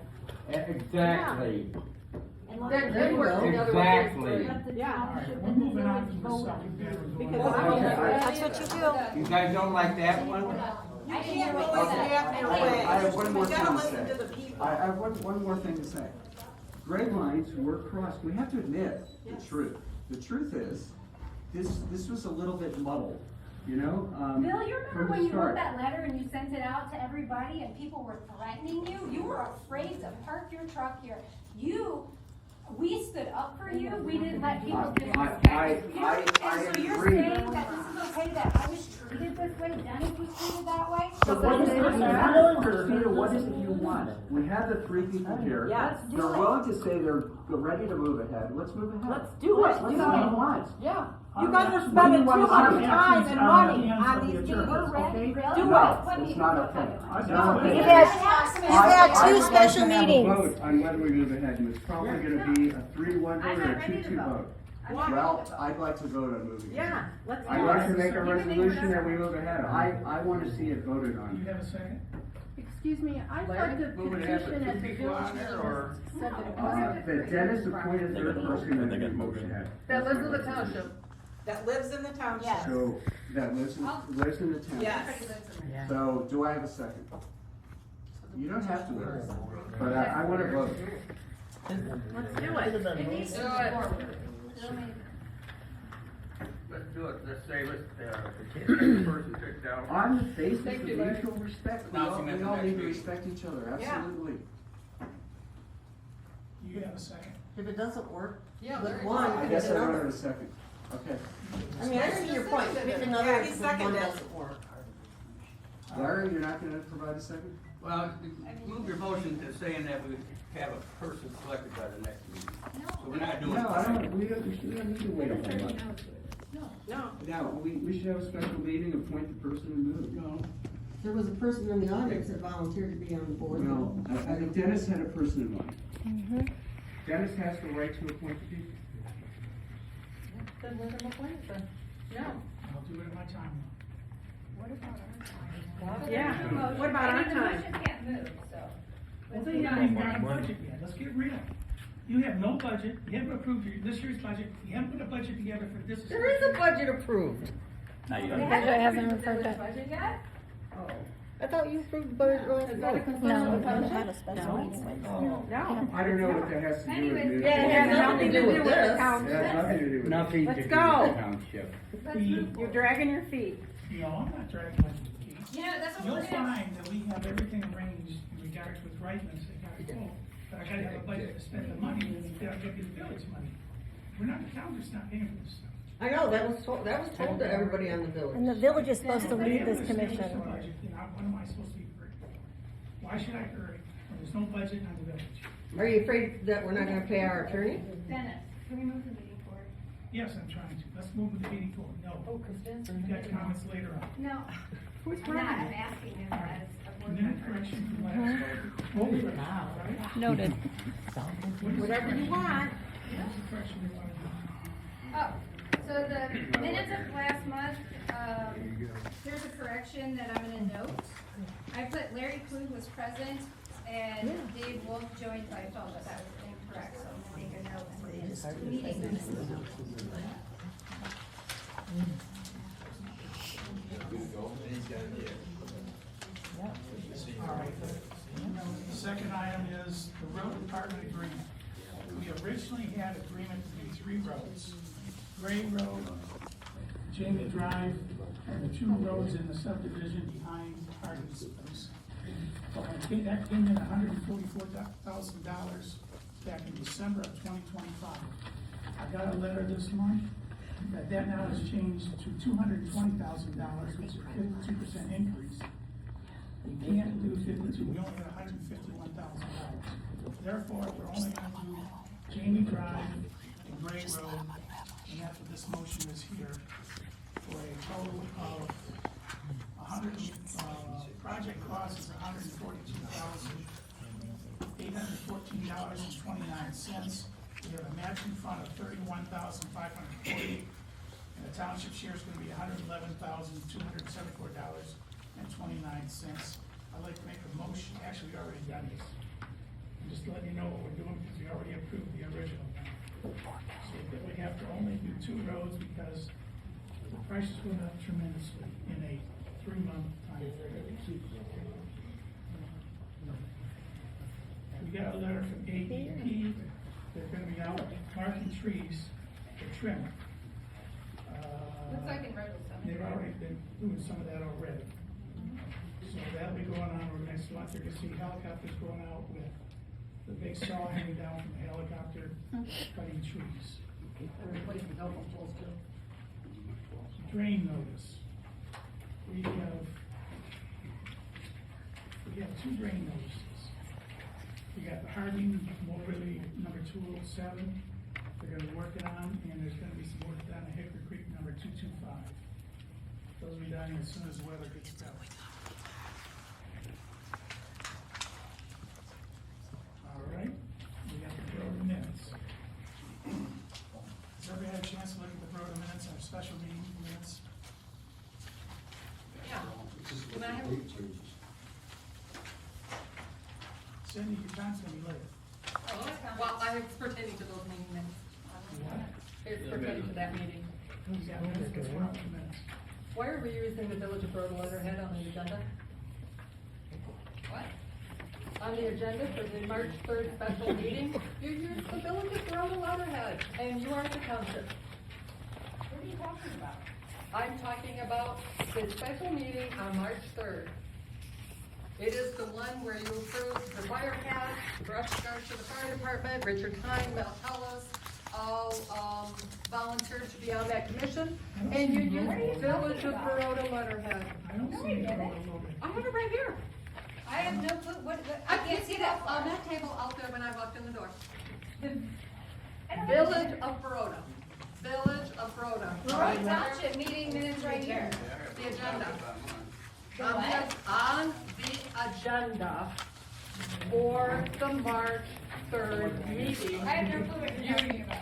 Exactly. Then work together with Exactly. All right, we're moving on from the subject matter. That's what you do. You guys don't like that one? I can't always Okay. have your I way. have one more We thing gotta to listen say. to the people. I have one more thing to say. Gray lines were crossed. We have to admit the truth. The truth is, this was a little bit muddled, you know? Bill, you from remember the when you start. wrote that letter and you sent it out to everybody and people were threatening you? You were afraid to park your truck here. We stood up for you, we didn't let people disrespect you. I And so you're agree. saying that this is okay, that I was treated this way, Dennis was treated that way? So what is it you want? Christina, what is it you want? We have the three people here. Yes. They're willing to say they're ready to move ahead. Let's move ahead. Let's do it. Let's see what you want. Yeah. You guys are spending too much time and money on these meetings, okay? Do No, it. it's not okay. You've had two special meetings. I'd like to have a vote on whether we move ahead, and it's probably gonna be a 3-1 vote or a 2-2 vote. Well, I'd like to vote on moving ahead. Yeah, let's do I'd like to it. make a resolution that we move ahead. I wanna see it voted Do on. you have a second? Excuse me, I thought the Well, would it have petition two at the people on village there, or? said that it wasn't. That Dennis appointed third person and we move ahead. That lives in the township. That lives in the township. Yes. So, that lives in the town. Yes. So, do I have a second? You don't have to, but I wanna vote. Let's do it. It needs to Do move it. forward. It'll make- Let's do it, let's save it, the person picked out. On the basis of Thank you, Larry. mutual respect, we Now all, she meant we the all next need to meeting. respect each other, Yeah. absolutely. You have a second? If it doesn't work, Yeah, with Larry. one, I pick guess I another. wanted a second. Okay. I mean, I see your point, pick another, Yeah, he if one seconded. doesn't work. Larry, you're not gonna provide a second? Well, move your motion to saying that we have a person selected by the next meeting. So we're not doing. No, I don't, we don't need to wait a whole lot. No. Now, we should have a special meeting, appoint the person and move. No. There was a person in the audience that volunteered to be on the board. Well, I think Dennis had a person in mind. Dennis has the right to appoint the people. Then let them appoint it then. No. I'll do it at my time. Yeah. What about our I mean, the time? motion can't move, so. Well, they haven't even got a budget yet, let's get real. You have no budget, you haven't approved this year's budget, you haven't put a budget together for this. There is a budget approved. They haven't approved the approved it. budget yet? I thought you approved the budget last month. No, we haven't had a special meeting. No. I don't know what that has to do with Anyways, me. Yeah, it has nothing to do with It this. has nothing to do with Nothing to Let's do with go. the township. Let's move You're forward. dragging your feet. No, I'm not dragging my feet. You know, that's what You'll we're gonna. find that we have everything arranged in regards with Reitman's, they got it full, but I gotta have a budget to spend the money, and they gotta give me the village money. We're not, the township's not paying for this stuff. I know, that was told to everybody on the village. And the village is supposed to lead this They have to establish commission. a budget, you know, when am I supposed to be free? Why should I hurry when there's no budget on the village? Are you afraid that we're not gonna pay our attorney? Dennis, can we move the meeting forward? Yes, I'm trying to, let's move with the meeting forward, no. Oh, Kristen's. You got comments later on. No, Who's I'm not, I'm asking him as a board Minute member. correction from last week. What was it now, right? Noted. What is the Whatever you correction? want. What's the correction you want to do? Oh, so the minutes of last month, here's a correction that I'm gonna note. I put Larry Klug was present And Dave Wolf joined by phone, but that was incorrect, so I'm gonna make a note in the meeting minutes. All right. The second item is the road department agreement. We originally had agreement to do 3 roads. Gray Road, Jamie Drive, and the 2 roads in the subdivision behind Hardin's place. So that came in $144,000 back in December of 2025. I got a letter this month that now has changed to $220,000, which is a 52% increase. We can't do 52, we only got $151,000. Therefore, we're only gonna do Jamie Drive and Gray Road, and that's what this motion is here, for a total of project cost is $142,814.29. We have a matching fund of $31,540, and the township share is gonna be $111,274.29. I'd like to make a motion, actually, we already done this. I'm just letting you know what we're doing, because we already approved the original one. So that we have to only do 2 roads, because the prices went up tremendously in a 3-month time frame. We got a letter from AEP, they're gonna be out marking trees to trim. Looks like in Redwood. They've already been doing some of that already. So that'll be going on over the next month. You're gonna see helicopters going out with the big saw hanging down from the helicopter, cutting trees. Drain notice. We have 2 drain notices. We got the Harding Moberly number 207, they're gonna be working on, and there's gonna be some work down at Hickory Creek number 225. Those will be done as soon as the weather gets better. All right, we got the Baroda minutes. Has everybody had a chance to look at the Baroda minutes, our special meeting minutes? Yeah. Can I have? Cindy, your time's gonna be late. Well, it's pertaining to those meeting minutes. What? It's pertaining to that meeting. Who's got minutes? What's wrong with the minutes? Why are we using the Village of Baroda letterhead on the agenda? What? On the agenda for the March 3rd special meeting, you used the Village of Baroda letterhead, and you are the township. What are you talking about? I'm talking about the special meeting on March 3rd. It is the one where you approve the fire pass, brush guards to the fire department, Richard Hine, Mel Tellis, all volunteered to be on that commission, and you use Village of Baroda letterhead. I don't see the Baroda logo. I have it right here. I have no clue, what, I can't see that on that table out there when I walked in the door. Village of Baroda. Village of Baroda. Baroda Township meeting minutes right here. The agenda. On the agenda for the March 3rd meeting. I have no clue what you're talking about.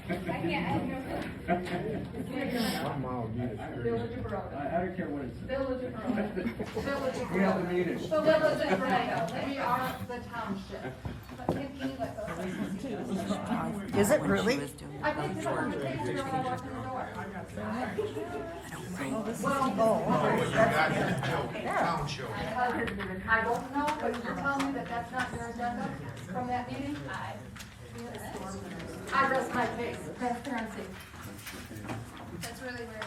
I have no clue. Village of Baroda. I don't care what it says. Village of Baroda. Village of We have the Baroda. meeting. The Village of Baroda. We are the township. Is it really? I picked it up on the table here when I walked in the door. I don't know, but you're telling me that that's not your agenda from that meeting? I rest my case, transparency. That's really weird.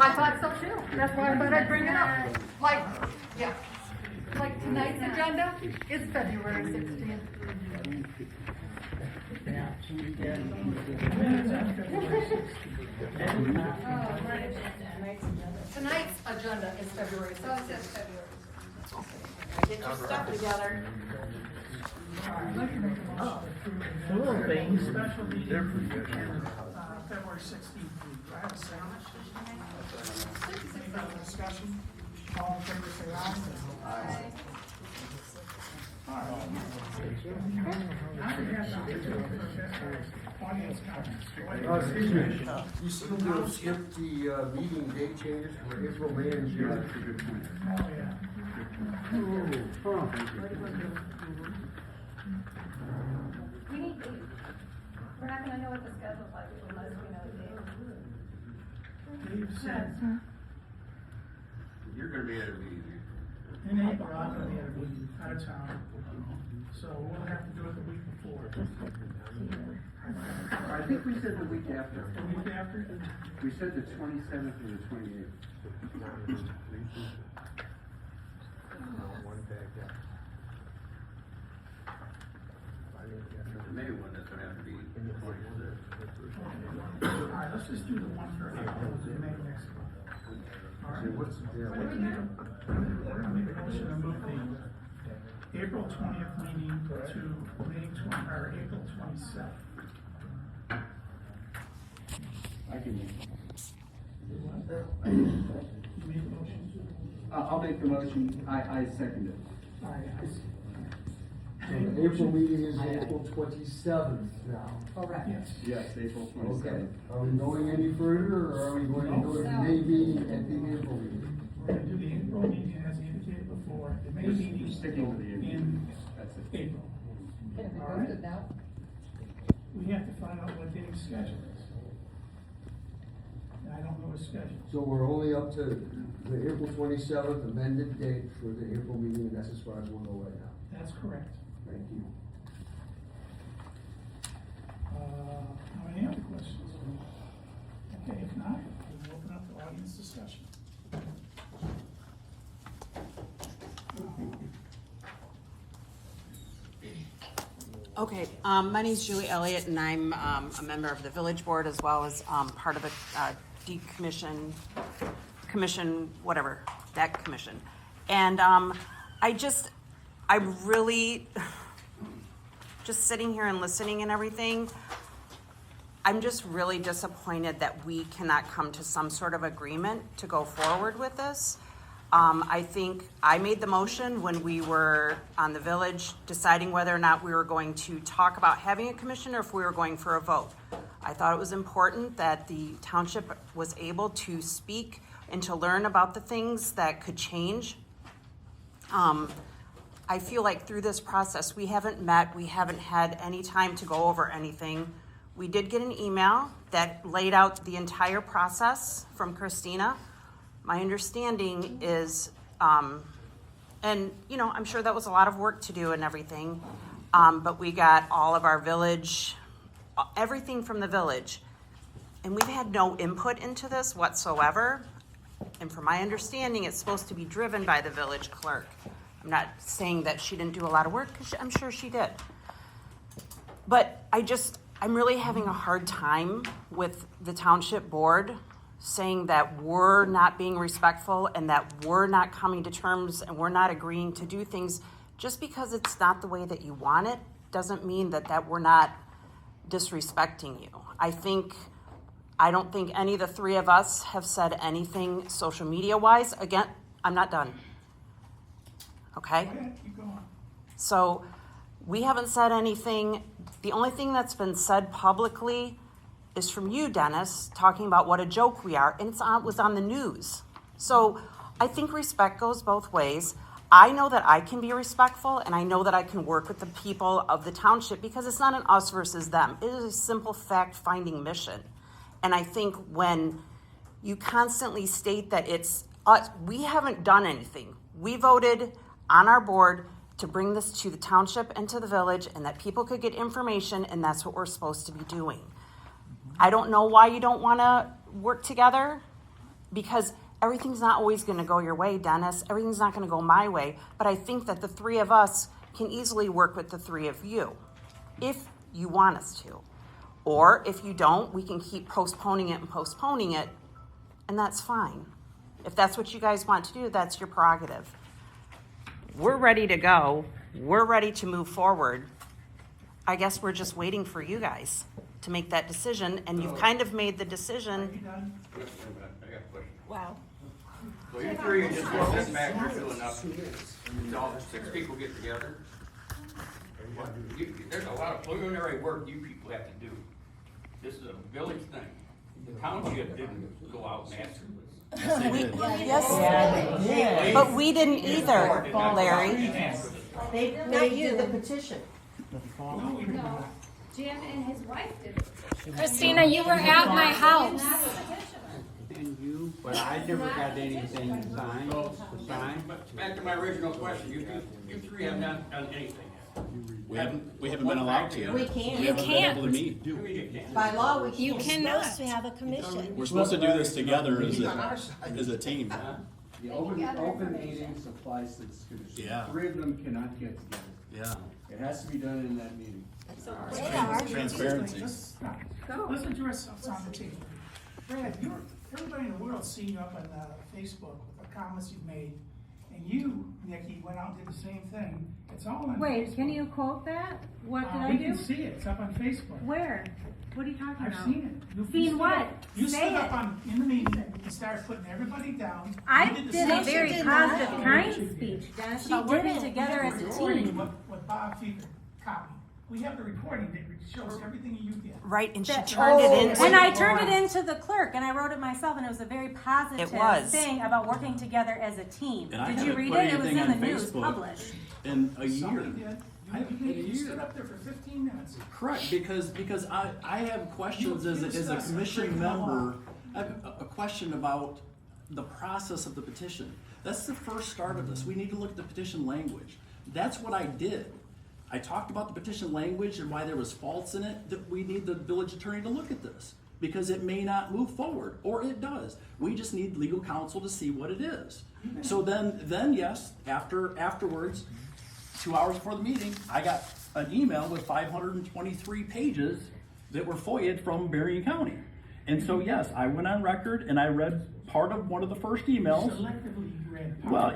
I thought so too, that's why I thought I'd bring it up. Like, yeah, like tonight's agenda is February 16th. Tonight's agenda is February 16th. So it says February. Get your stuff together. Little things. Special meeting, February 16th. Do I have a second? Any further discussion? All in favor, say aye. Aye. All right. I have something to audience comments. Excuse me, you seem to have skipped the meeting date changes for April, May, and June. Oh, yeah. We need dates. We're not gonna know what the schedule's like unless we know the date. Dave said, You're gonna be at a meeting. in April, I'm gonna be out of town, so we'll have to do it the week before. I think we said the week after. The week after? We said the 27th or the 28th. The May one, that's gonna have to be the 26th. All right, let's just do the one for April, and May next month. All right. We're gonna make a motion to move the April 20th meeting to April 27th. I can make You made the motion? I'll make the motion. I second it. All right, I see. So the April meeting is April 27th now. Correct. Yes. Yes, April 27th. Okay, are we going any further, or are we going to go to maybe at the April meeting? We're gonna do the April meeting as indicated before, the May meeting Sticking with the in That's it. April. All right? We have to find out what Dave's schedule is. I don't know his schedule. So we're only up to the April 27th amended date for the April meeting, and that's as far as we'll go right now. That's correct. Thank you. Any other questions? Okay, if not, we'll open up the audience discussion. Okay, my name's Julie Elliott, and I'm a member of the village board as well as part of the commission, whatever, that commission. And I'm really, just sitting here and listening and everything, I'm just really disappointed that we cannot come to some sort of agreement to go forward with this. I think I made the motion when we were on the village deciding whether or not we were going to talk about having a commission or if we were going for a vote. I thought it was important that the township was able to speak and to learn about the things that could change. I feel like through this process, we haven't met, we haven't had any time to go over anything. We did get an email that laid out the entire process from Christina. My understanding is, and you know, I'm sure that was a lot of work to do and everything, but we got all of our village, everything from the village, and we've had no input into this whatsoever. And from my understanding, it's supposed to be driven by the village clerk. I'm not saying that she didn't do a lot of work, because I'm sure she did. But I'm really having a hard time with the township board saying that we're not being respectful and that we're not coming to terms and we're not agreeing to do things. Just because it's not the way that you want it doesn't mean that we're not disrespecting you. I don't think any of the three of us have said anything social media wise. Again, I'm not done. Okay? Keep going. So we haven't said anything. The only thing that's been said publicly is from you, Dennis, talking about what a joke we are, and it was on the news. So I think respect goes both ways. I know that I can be respectful, and I know that I can work with the people of the township because it's not an us versus them. It is a simple fact-finding mission. And I think when you constantly state that it's us, we haven't done anything. We voted on our board to bring this to the township and to the village and that people could get information, and that's what we're supposed to be doing. I don't know why you don't want to work together, because everything's not always going to go your way, Dennis. Everything's not going to go my way, but I think that the three of us can easily work with the three of you, if you want us to. Or if you don't, we can keep postponing it, and that's fine. If that's what you guys want to do, that's your prerogative. We're ready to go. We're ready to move forward. I guess we're just waiting for you guys to make that decision, and you've kind of made the decision. Wow. So you three are just sitting back here doing nothing. All the 6 people get together. There's a lot of preliminary work you people have to do. This is a village thing. The township didn't go out and ask for this. Yes, but we didn't either, Larry. They did the petition. No, Jim and his wife did it. Christina, you were at my house. And you, but I never got anything signed, to sign. But back to my original question, you three have not done anything yet. We haven't been allowed to. We can't. We haven't been able to meet. I mean, you can't. By law, we can't. You cannot. Supposed to have a commission. We're supposed to do this together as a team. The open meetings applies to this commission. Yeah. 3 of them cannot get together. Yeah. It has to be done in that meeting. Transparency. Let's address what's on the table. Brad, everybody in the world's seen you up on Facebook with the comments you've made, and you, Nikki, went out and did the same thing. It's all on Facebook. Wait, can you quote that? What did I We do? can see it, it's up on Facebook. Where? What are you talking about? I've seen it. You Seen stood what? up- You Say stood it. up in the meeting and started putting everybody down. I You the did same a very thing. positive, You kind did. speech, Dennis, She about working did. together as a Recording team. what Bob Fever copied. We have the recording that shows everything you did. Right, and she That- turned it into. And I turned it into the clerk, and I wrote it myself, and it was a very positive It was. thing about working together as a team. And I Did you haven't read put it? It was anything in the on news, Facebook published. in a year. Somebody did. You stood up there for 15 minutes. Correct, because I have questions as a commission member, I have a question about the process of the petition. That's the first start of this. We need to look at the petition language. That's what I did. I talked about the petition language and why there was faults in it, that we need the village attorney to look at this. Because it may not move forward, or it does. We just need legal counsel to see what it is. So then yes, afterwards, 2 hours before the meeting, I got an email with 523 pages that were FOIA'd from Berrien County. And so, yes, I went on record and I read part of one of the first emails. Selectively read. Well,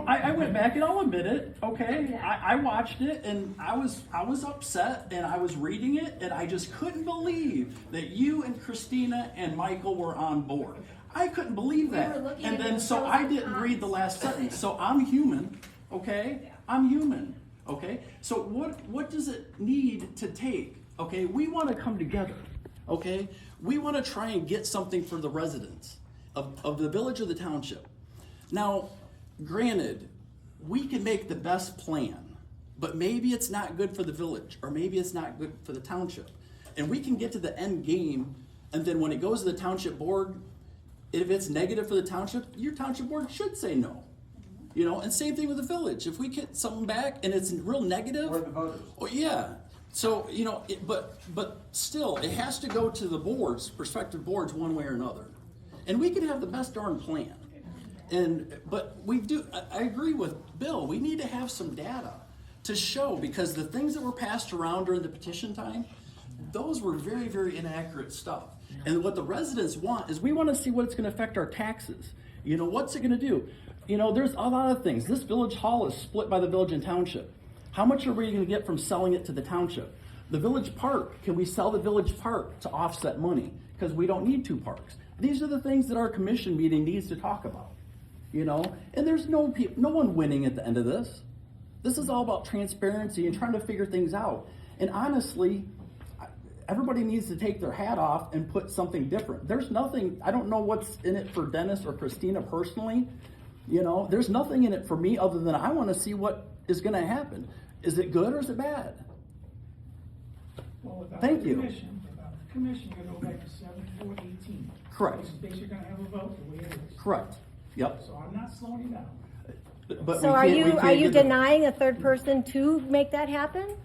I went back and I'll admit it, okay? I watched it and I was upset and I was reading it and I just couldn't believe that you and Christina and Michael were on board. I couldn't believe that. And then, so I didn't read the last sentence. So I'm human, okay? I'm human, okay? So what does it need to take? Okay, we want to come together, okay? We want to try and get something for the residents of the village or the township. Now, granted, we can make the best plan, but maybe it's not good for the village, or maybe it's not good for the township. And we can get to the end game, and then when it goes to the township board, if it's negative for the township, your township board should say no. And same thing with the village. If we get something back and it's real negative, Or the voters. oh yeah. So, but still, it has to go to the boards, prospective boards, one way or another. And we can have the best darn plan. But we do, I agree with Bill, we need to have some data to show, because the things that were passed around during the petition time, those were very, very inaccurate stuff. And what the residents want is, we want to see what it's going to affect our taxes. What's it going to do? There's a lot of things. This village hall is split by the village and township. How much are we going to get from selling it to the township? The village park, can we sell the village park to offset money? Because we don't need 2 parks. These are the things that our commission meeting needs to talk about. And there's no one winning at the end of this. This is all about transparency and trying to figure things out. And honestly, everybody needs to take their hat off and put something different. There's nothing, I don't know what's in it for Dennis or Christina personally. There's nothing in it for me other than I want to see what is going to happen. Is it good or is it bad? Well, without Thank the you. Without the commission, you're going to go back to 7/4/18. Correct. Just in case you're going to have a vote the way it is. Correct. Yep. So I'm not slowing you down. But So we are can't- we you can't get the- denying a third person to make that happen?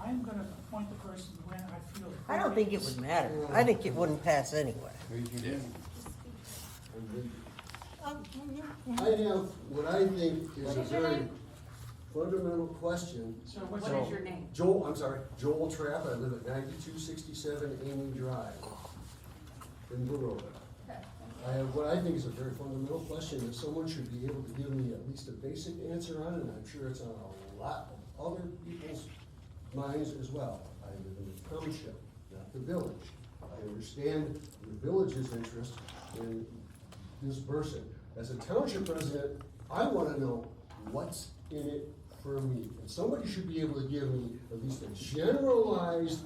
I'm going to appoint the person when I feel. I don't think it would matter. I think it wouldn't pass anyway. I have what I think is a very fundamental question. So what is your name? Joel Trapp. I live at 9267 Amy Drive in Baroda. I have what I think is a very fundamental question that someone should be able to give me at least a basic answer on, and I'm sure it's on a lot of other people's minds as well. I live in the township, not the village. I understand the village's interest in this person. As a township resident, I want to know what's in it for a meeting. And somebody should be able to give me at least a generalized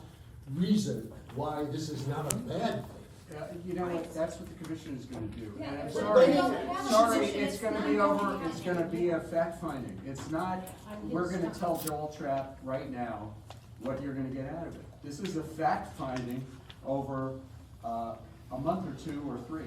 reason why this is not a bad thing. You know what, that's what the commission is gonna do. And I'm Yeah, sorry, it's gonna be over, it's gonna be a fact finding. It's not, we're gonna tell Joel Trapp right now what you're gonna get out of it. This is a fact finding over, a month or 2 or 3.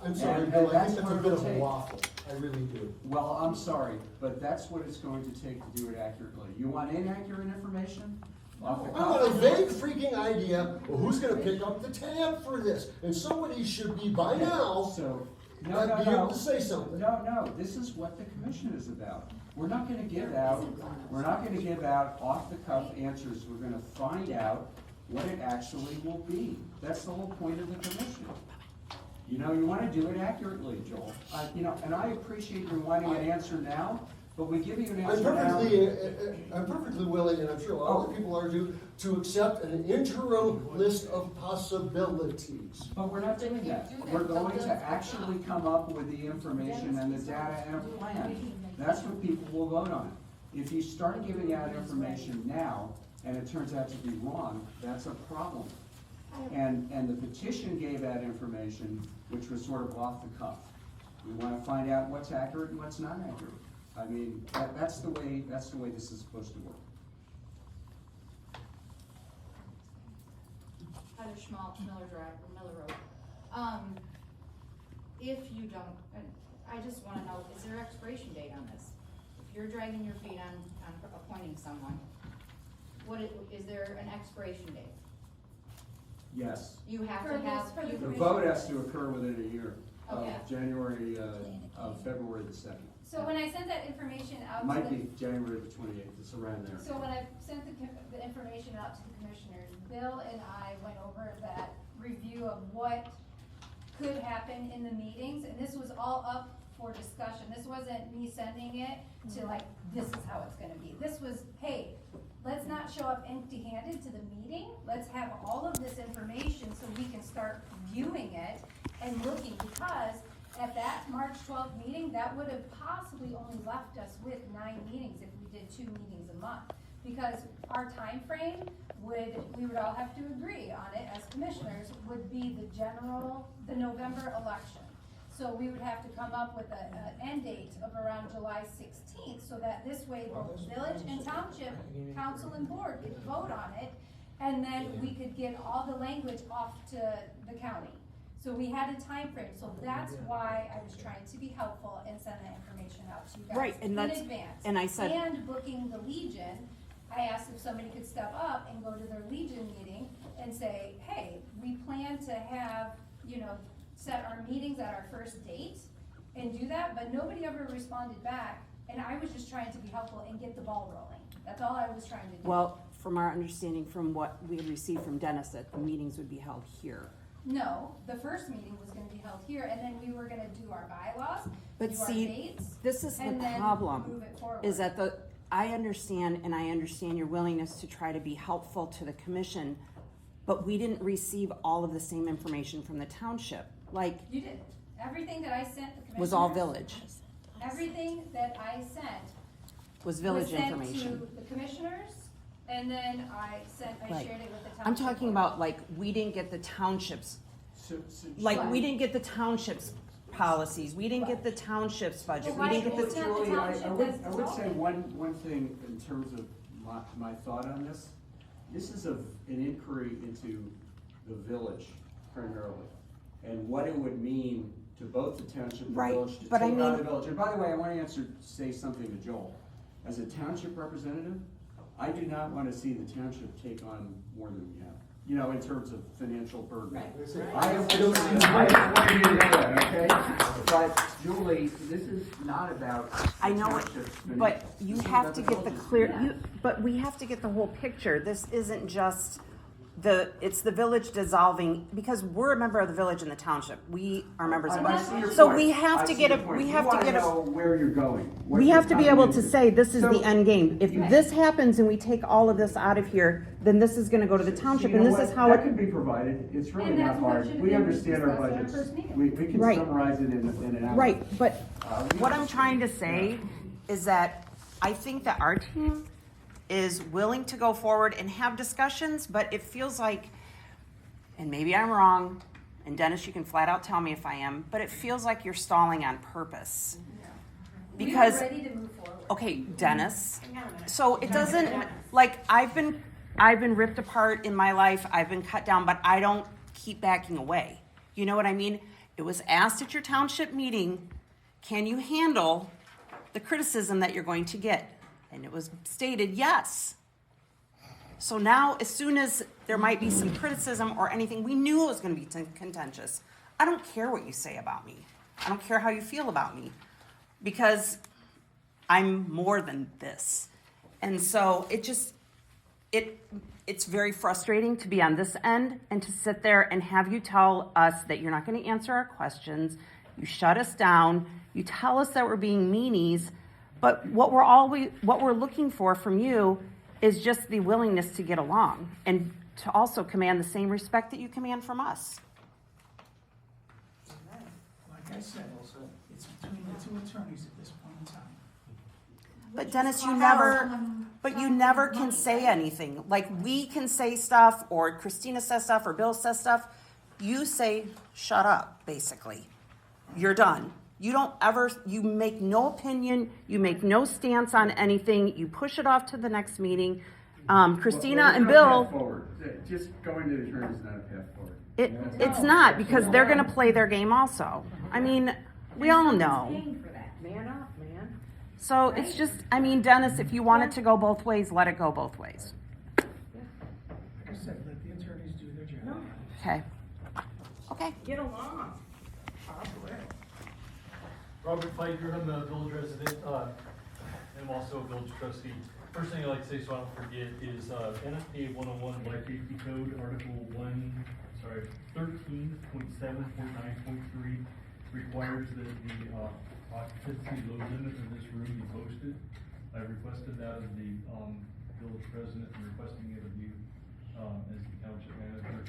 I'm sorry, And Bill, I that's think that's what a bit it'll of a take. waffle. I really do. Well, I'm sorry, but that's what it's going to take to do it accurately. You want inaccurate information? Off the I want a cuff? vague freaking idea of who's gonna pick up the tab for this, and somebody should be by now, So, be able to say something. No, this is what the commission is about. We're not gonna give out off the cuff answers. We're gonna find out what it actually will be. That's the whole point of the commission. You know, you wanna do it accurately, Joel. And I appreciate you wanting an answer now, but we give you an answer now. I'm perfectly willing, and I'm sure a lot of other people are too, to accept an interim list of possibilities. But we're not doing that. We're going to actually come up with the information and the data and a plan. That's what people will vote on. If you start giving out information now, and it turns out to be wrong, that's a problem. And the petition gave that information, which was sort of off the cuff. We wanna find out what's accurate and what's not accurate. I mean, that's the way this is supposed to work. Heather Schmaltz, Miller Drive, or Miller Road. If you don't, and I just wanna know, is there an expiration date on this? If you're dragging your feet on appointing someone, is there an expiration date? Yes. You have For to this- have. for the you- The vote has to occur within a year Okay. of February the 2nd. So when I sent that information out to Might the, be January the 28th, it's around there. so when I sent the information out to the commissioners, Bill and I went over that review of what could happen in the meetings, and this was all up for discussion. This wasn't me sending it to like, this is how it's gonna be. This was, hey, let's not show up empty-handed to the meeting. Let's have all of this information so we can start viewing it and looking, because at that March 12th meeting, that would have possibly only left us with 9 meetings if we did 2 meetings a month. Because our time frame we would all have to agree on it as commissioners, would be the November election. So we would have to come up with an end date of around July 16th, so that this way both village and township, council and board could vote on it, and then we could get all the language off to the county. So we had a time frame. So that's why I was trying to be helpful and send that information out to you guys Right, and in that's- advance. and I said- And booking the Legion, I asked if somebody could step up and go to their Legion meeting and say, hey, we plan to have, set our meetings at our first date and do that, but nobody ever responded back, and I was just trying to be helpful and get the ball rolling. That's all I was trying to do. Well, from our understanding, from what we had received from Dennis, that the meetings would be held here. No, the first meeting was gonna be held here, and then we were gonna do our bylaws, But do our see, dates, this is the and then problem, move it forward. is that I understand your willingness to try to be helpful to the commission, but we didn't receive all of the same information from the township. Like, You did. Everything that I sent the commissioners. was all village, Everything that I sent was village was sent information. to the commissioners, and then I Right. shared it with the township. I'm talking board. about, like, we didn't get the townships, So- like, we didn't get the townships policies, we didn't get the township's budget, we Well, didn't get why the. isn't it the Julie, I township would that's say involved? one thing in terms of my thought on this. This is an inquiry into the village primarily, and what it would mean to both the township and the Right, village to but I take on the mean- village. And by the way, I want to say something to Joel. As a township representative, I do not want to see the township take on more than we have, in terms of financial burden. I don't want you to know that, okay? But Julie, this is not about the I know it, township's but financial- you this is have about to the get the village's. but we have to get the whole picture. This isn't just it's the village dissolving, because we're a member of the village and the township. We are members of I see your So point. we have I to see get your a, point. we You have to wanna get a. know where you're going. what We you're have to be coming able to into. say, this is So- the end game. If this happens and we take all of this out of here, then this is gonna go to the township, You and know this what? is how That it. can be provided, it's really And not that's what hard, should have we been understand our discussed in our budgets. first meeting. We can Right. summarize it in an hour. Right, but We what I'm understand. trying to say is that I think that our team is willing to go forward and have discussions, but it feels like, and maybe I'm wrong, and Dennis, you can flat out tell me if I am, but it feels like you're stalling on purpose. Because, We were ready to move forward. okay, Dennis, so it doesn't, like, I've been ripped apart in my life, I've been cut down, but I don't keep backing away. You know what I mean? It was asked at your township meeting, can you handle the criticism that you're going to get? And it was stated, yes. So now, as soon as there might be some criticism or anything, we knew it was gonna be contentious. I don't care what you say about me. I don't care how you feel about me, because I'm more than this. And so it's very frustrating to be on this end and to sit there and have you tell us that you're not gonna answer our questions, you shut us down, you tell us that we're being meanies, but what we're looking for from you is just the willingness to get along and to also command the same respect that you command from us. Like I said, it's between the two attorneys at this point in time. But Dennis, you never can say anything. Like, we can say stuff, or Christina says stuff, or Bill says stuff. You say, shut up, basically. You're done. You make no opinion, you make no stance on anything, you push it off to the next meeting. Christina Well, and there's no Bill, path forward. Just going to the attorney is not a path forward. it's not, because they're gonna play their game also. I mean, we all know. Man up, man. So it's just, I mean, Dennis, if you want it to go both ways, let it go both ways. Like I said, let the attorneys do their job. Okay. Okay. Get along. Robert Pfeiffer, I'm a village resident, and I'm also a village trustee. First thing I'd like to say, so I don't forget, is NFPA 101 Life Safety Code, Article 13.7.9.3 requires that the occupancy load limit in this room be posted. I requested that of the village president and requesting it of you as the township manager.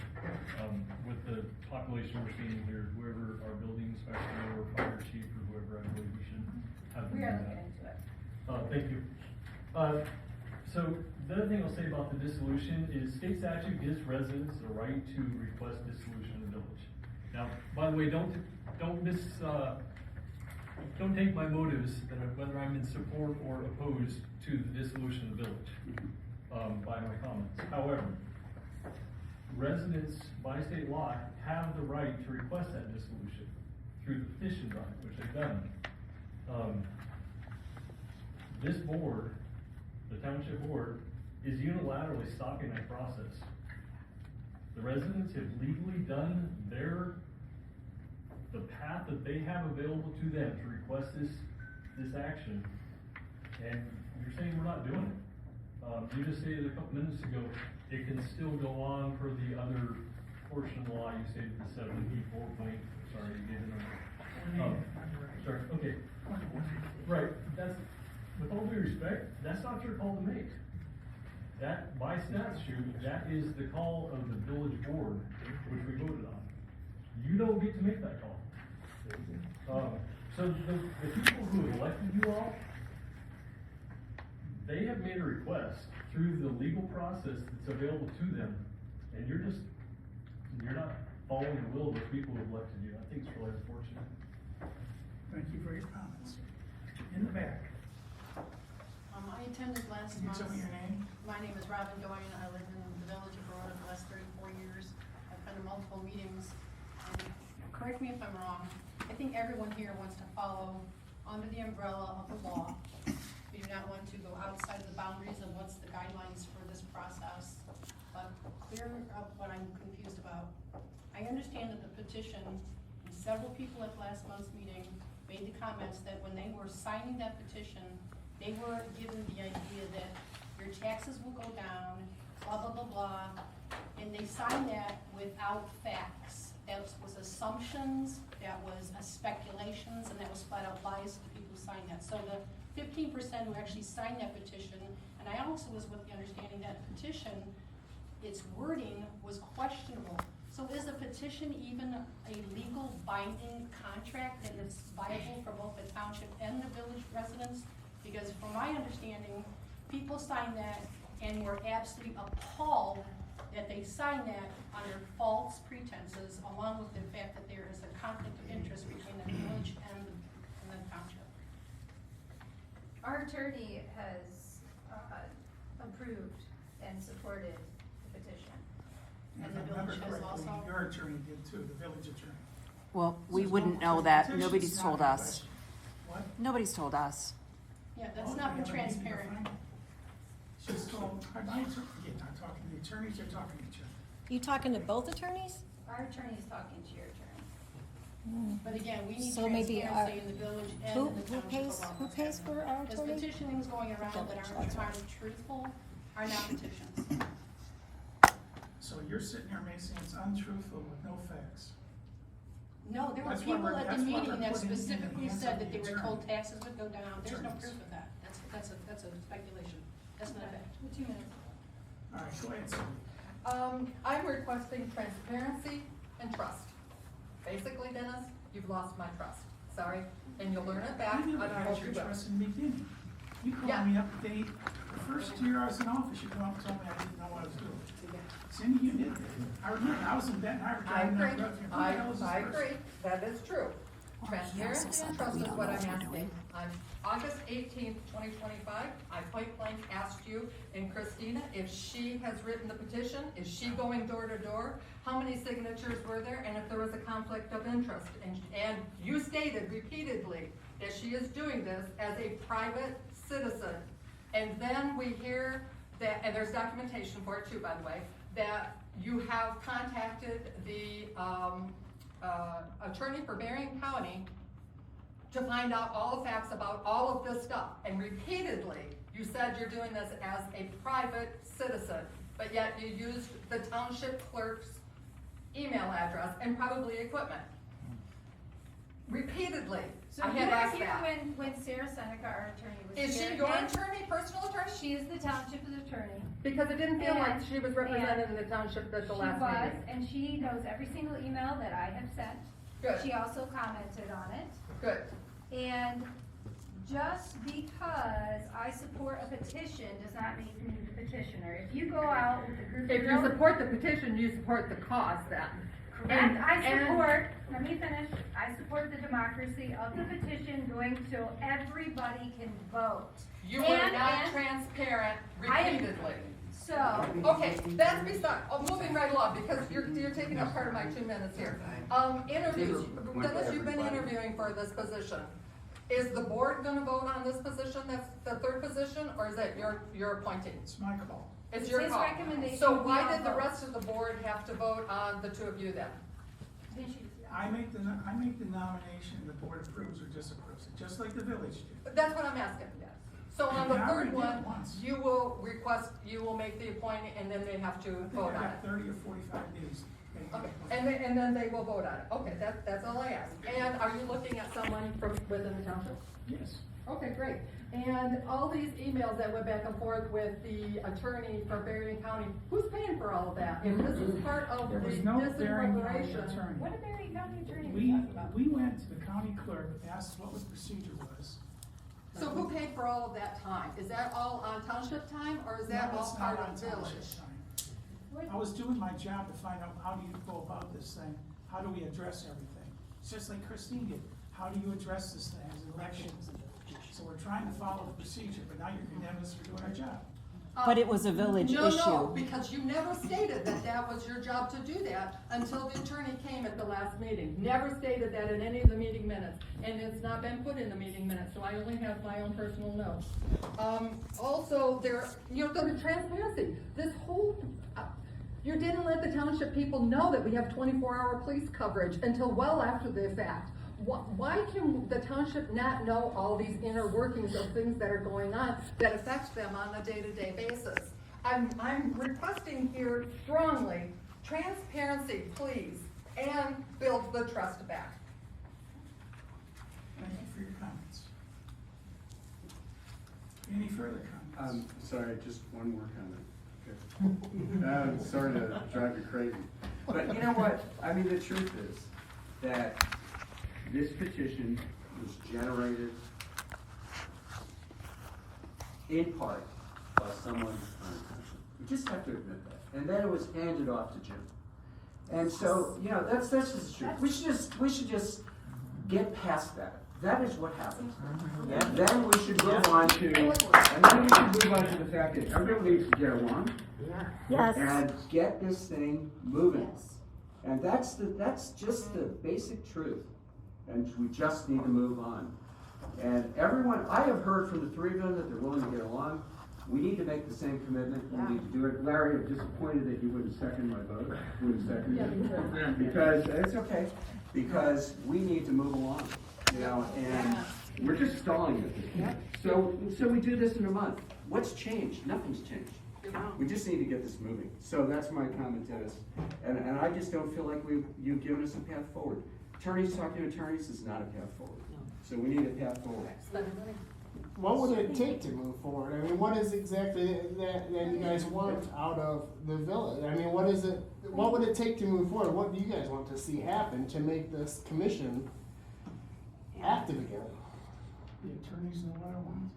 With the population we're seeing here, whoever our building inspector or fire chief or whoever, I believe we should have them do We are that. looking into it. Thank you. So the other thing I'll say about the dissolution is state statute gives residents the right to request dissolution of the village. Now, by the way, don't take my motives that whether I'm in support or opposed to the dissolution of the village by my comments. However, residents by state law have the right to request that dissolution through the petition drive, which they've done. This board, the township board, is unilaterally stopping that process. The residents have legally done the path that they have available to them to request this action, and you're saying we're not doing it. You just stated a couple minutes ago, it can still go on for the other portion of the law. You stated the 74 point, sorry, you gave the number. Sorry, okay. Right, with all due respect, that's not your call to make. That, by statute, that is the call of the village board, which we voted on. You don't get to make that call. So the people who have elected you all, they have made a request through the legal process that's available to them, and you're not following the will of the people who have elected you. I think it's really unfortunate. Thank you for your comments. In the back. I attended last Can you month. tell me your name? My name is Robin Doyen. I lived in the village of Baroda for the last 34 years. I've been to multiple meetings. And correct me if I'm wrong. I think everyone here wants to follow under the umbrella of the law. We do not want to go outside the boundaries of what's the guidelines for this process. But clear up what I'm confused about. I understand that the petition, and several people at last month's meeting made the comments that when they were signing that petition, they were given the idea that your taxes will go down, blah, blah, blah, blah, and they signed that without facts. That was assumptions, that was speculations, and that was flat out lies to the people who signed that. So the 15% who actually signed that petition, and I also was with the understanding that petition, its wording was questionable. So is a petition even a legal binding contract that is viable for both the township and the village residents? Because from my understanding, people signed that and were absolutely appalled that they signed that under false pretenses, along with the fact that there is a conflict of interest between the village and the township. Our attorney has approved and supported the petition. And If the I remember village has correctly, also- your attorney did too, the village attorney. Well, we Says, wouldn't well, know that. petition's Nobody's not told in us. question. What? Nobody's told us. Yeah, that's Well, not we been have a meeting to transparent. find out. She's told, my attorney, again, not talking to the attorneys, they're talking to each other. You talking to both attorneys? Our attorney is talking to your attorney. But again, we need So maybe transparency in the village and in the township pays, about who what's pays happening. for our There's attorney? petitionings going around that Village, aren't that's right. entirely truthful, are not petitions. So you're sitting there making it's untruthful with no facts. No, there were That's why people we're- at the that's why meeting we're that putting it in the specifically hands said of that they the were told attorney. taxes would go down. There's no Attorneys. proof of that. That's a speculation. That's not a fact. 2 minutes. All right, go ahead, Cindy. I'm requesting transparency and trust. Basically, Dennis, you've lost my trust. Sorry, and you'll learn it back. I never and I had hope your you will. trust in the beginning. You Yeah. called me up the day, the first year I was in office, you come up and told me I didn't know what I was doing. Cindy, you did. I remember, I was in Benton Harbor I driving agree, that road. Who the hell is this I person? agree, that is true. Transparency and trust is what I'm asking. On August 18th, 2025, I point blank asked you and Christina if she has written the petition, is she going door to door? How many signatures were there, and if there was a conflict of interest? And you stated repeatedly that she is doing this as a private citizen. And then we hear that, and there's documentation for it too, by the way, that you have contacted the attorney for Marion County to find out all the facts about all of this stuff. And repeatedly, you said you're doing this as a private citizen, but yet you used the township clerk's email address and probably equipment. Repeatedly, So I you had were asked here that. when Sarah Seneca, our attorney, was Is here. she your and attorney, personal attorney? She is the township's attorney. Because it didn't feel like And- she was represented in the township at the last She was, meeting. and she knows every single email that I have sent. Good. She also commented on it. Good. And just because I support a petition does not make me the petitioner. If you go out with a group of If you girls. support the petition, you support the cause then. Correct, I support, let me finish, I support the democracy of the petition going so everybody can vote. You were And- not and- transparent I am- repeatedly. So, Okay, that's beside, moving right along, because you're taking up part of my 2 minutes here. Interviews, Dennis, you've been interviewing for this position. Is the board gonna vote on this position, that's the third position, or is that your appointing? It's my call. It's It's your his call. recommendation, So we why all did the vote. rest of the board have to vote on the two of you then? I make the nomination, the board approves or disapproves it, just like the village did. That's what I'm asking. So on the Yeah, I already third did it one, once. you will make the appointment and then they have to I think vote I on got it. 30 or 45 days. Okay, and then they will vote on it. Okay, that's all I ask. And are you looking at someone from within the township? Yes. Okay, great. And all these emails that went back and forth with the attorney for Berrien County, who's paying for all of that? If this is part of the There was no Berrien County disincorporation. attorney. what a Berrien County attorney was We, talking about. we went to the county clerk, asked what the procedure was. So who paid for all of that time? Is that all on township time or is that No, all it's part not of on village? township time. I was doing my job to find out how do you go about this thing, how do we address everything? It's just like Christine did, how do you address this thing as elections? So we're trying to follow the procedure, but now you're condemning us for doing our job. But it was a village No, issue. because you never stated that that was your job to do that until the attorney came at the last meeting. Never stated that in any of the meeting minutes, and it's not been put in the meeting minutes, so I only have my own personal notes. Also, the transparency, this whole, you didn't let the township people know that we have 24-hour police coverage until well after the fact. Why can the township not know all these inner workings of things that are going on that affects them on a day-to-day basis? I'm requesting here strongly, transparency, please, and build the trust back. Thank you for your comments. Any further comments? Sorry, just one more comment. Okay. I'm sorry to drive you crazy. But you know what? I mean, the truth is that this petition was generated in part by someone on the township. You just have to admit that. And then it was handed off to Jim. And so, you know, that's just the truth. We should just get past that. That is what happened. And then we should move on to, the fact that everybody needs to get along. Yes. And get this thing moving. And that's just the basic truth. And we just need to move on. And everyone, I have heard from the three of them that they're willing to get along. We need to make the same commitment. We need to do it. Larry, I'm disappointed that you wouldn't second my vote. Wouldn't second it. Because, it's okay, because we need to move along, you know, and we're just stalling at this point. So we do this in a month. What's changed? Nothing's changed. We just need to get this moving. So that's my comment, Dennis. And I just don't feel like you've given us a path forward. Attorneys talking to attorneys is not a path forward. So we need a path forward. What would it take to move forward? I mean, what is exactly that you guys want out of the village? I mean, what would it take to move forward? What do you guys want to see happen to make this commission active again? The attorneys know what I want.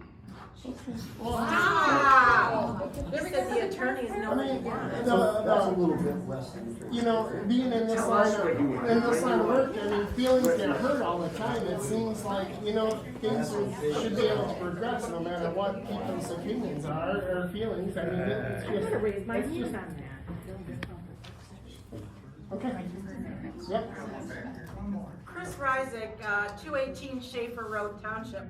Wow! Because the attorneys know what you want. That's a little bit less than. You know, being in this line of work, I mean, feelings get hurt all the time. It seems like, you know, things should be able to progress no matter what people's opinions are or feelings. I mean, it's just. Raise my views on that. Okay. Yep. Chris Ryzik, 218 Schaefer Road, Township.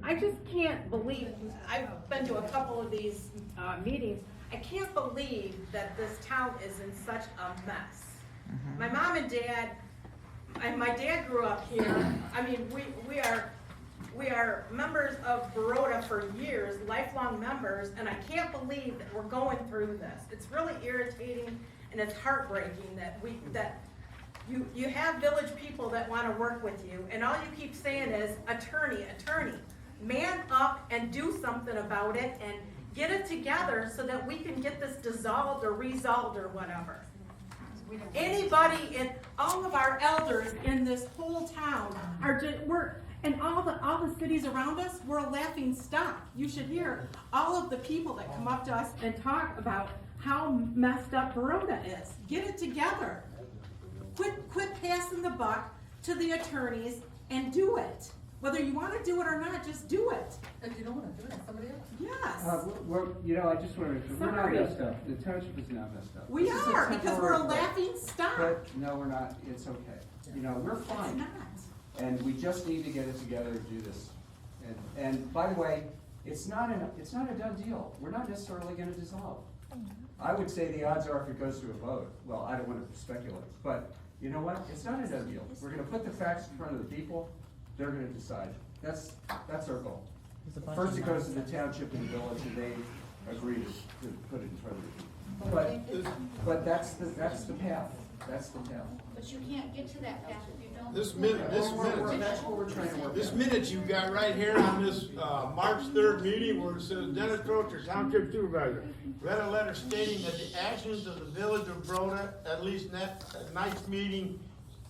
I just can't believe, I've been to a couple of these meetings, I can't believe that this town is in such a mess. My mom and dad, my dad grew up here. I mean, we are members of Baroda for years, lifelong members, and I can't believe that we're going through this. It's really irritating and it's heartbreaking that you have village people that want to work with you, and all you keep saying is, attorney. Man up and do something about it and get it together so that we can get this dissolved or resolved or whatever. Anybody in, all of our elders in this whole town are just, and all the cities around us, we're a laughing stock. You should hear all of the people that come up to us and talk about how messed up Baroda is. Get it together. Quit passing the buck to the attorneys and do it. Whether you want to do it or not, just do it. If you don't want to do it, somebody else. Yes. I just want to, we're not messed up. The township is not messed up. We are, because we're a laughing stock. But, no, we're not. It's okay. You know, we're fine. It's not. And we just need to get it together to do this. And by the way, it's not a done deal. We're not necessarily going to dissolve. I would say the odds are if it goes to a vote, well, I don't want to speculate, but you know what? It's not a done deal. We're going to put the facts in front of the people. They're going to decide. That's our goal. First it goes to the township and the village, and they agree to put it in front of the people. But that's the path. That's the path. But you can't get to that path if you don't. That's what we're trying to work This on. minute you've got right here on this March 3rd meeting where it says Dennis Trocher, Township Supervisor, read a letter stating that the actions of the village of Baroda, at least at night's meeting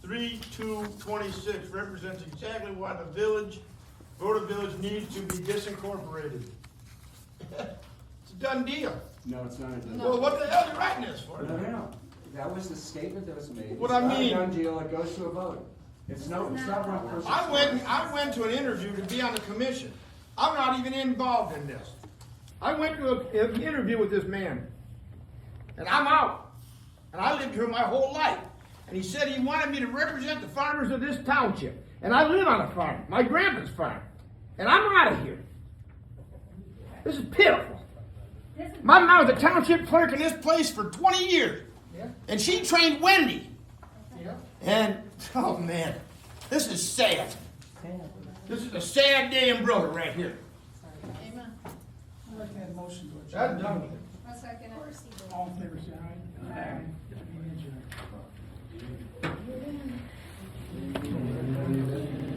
3/2/26, represents exactly why the Baroda Village needs to be disincorporated. It's a done deal. No, it's not a done deal. Well, what the hell are you writing this for? No. That was the statement that was made. What I mean- It's not a done deal. It goes to a vote. It's not one person. I went to an interview to be on the commission. I'm not even involved in this. I went to an interview with this man, and I'm out. And I lived here my whole life. And he said he wanted me to represent the farmers of this township. And I live on a farm, my grandpa's farm. And I'm out of here. This is pitiful. My mom was a township clerk in this place for 20 years. And she trained Wendy. And, oh man, this is sad. This is a sad day in Baroda right here. Amen. I'd like to have a motion to adjourn. That's done with it. A second. All in favor, say aye. Aye.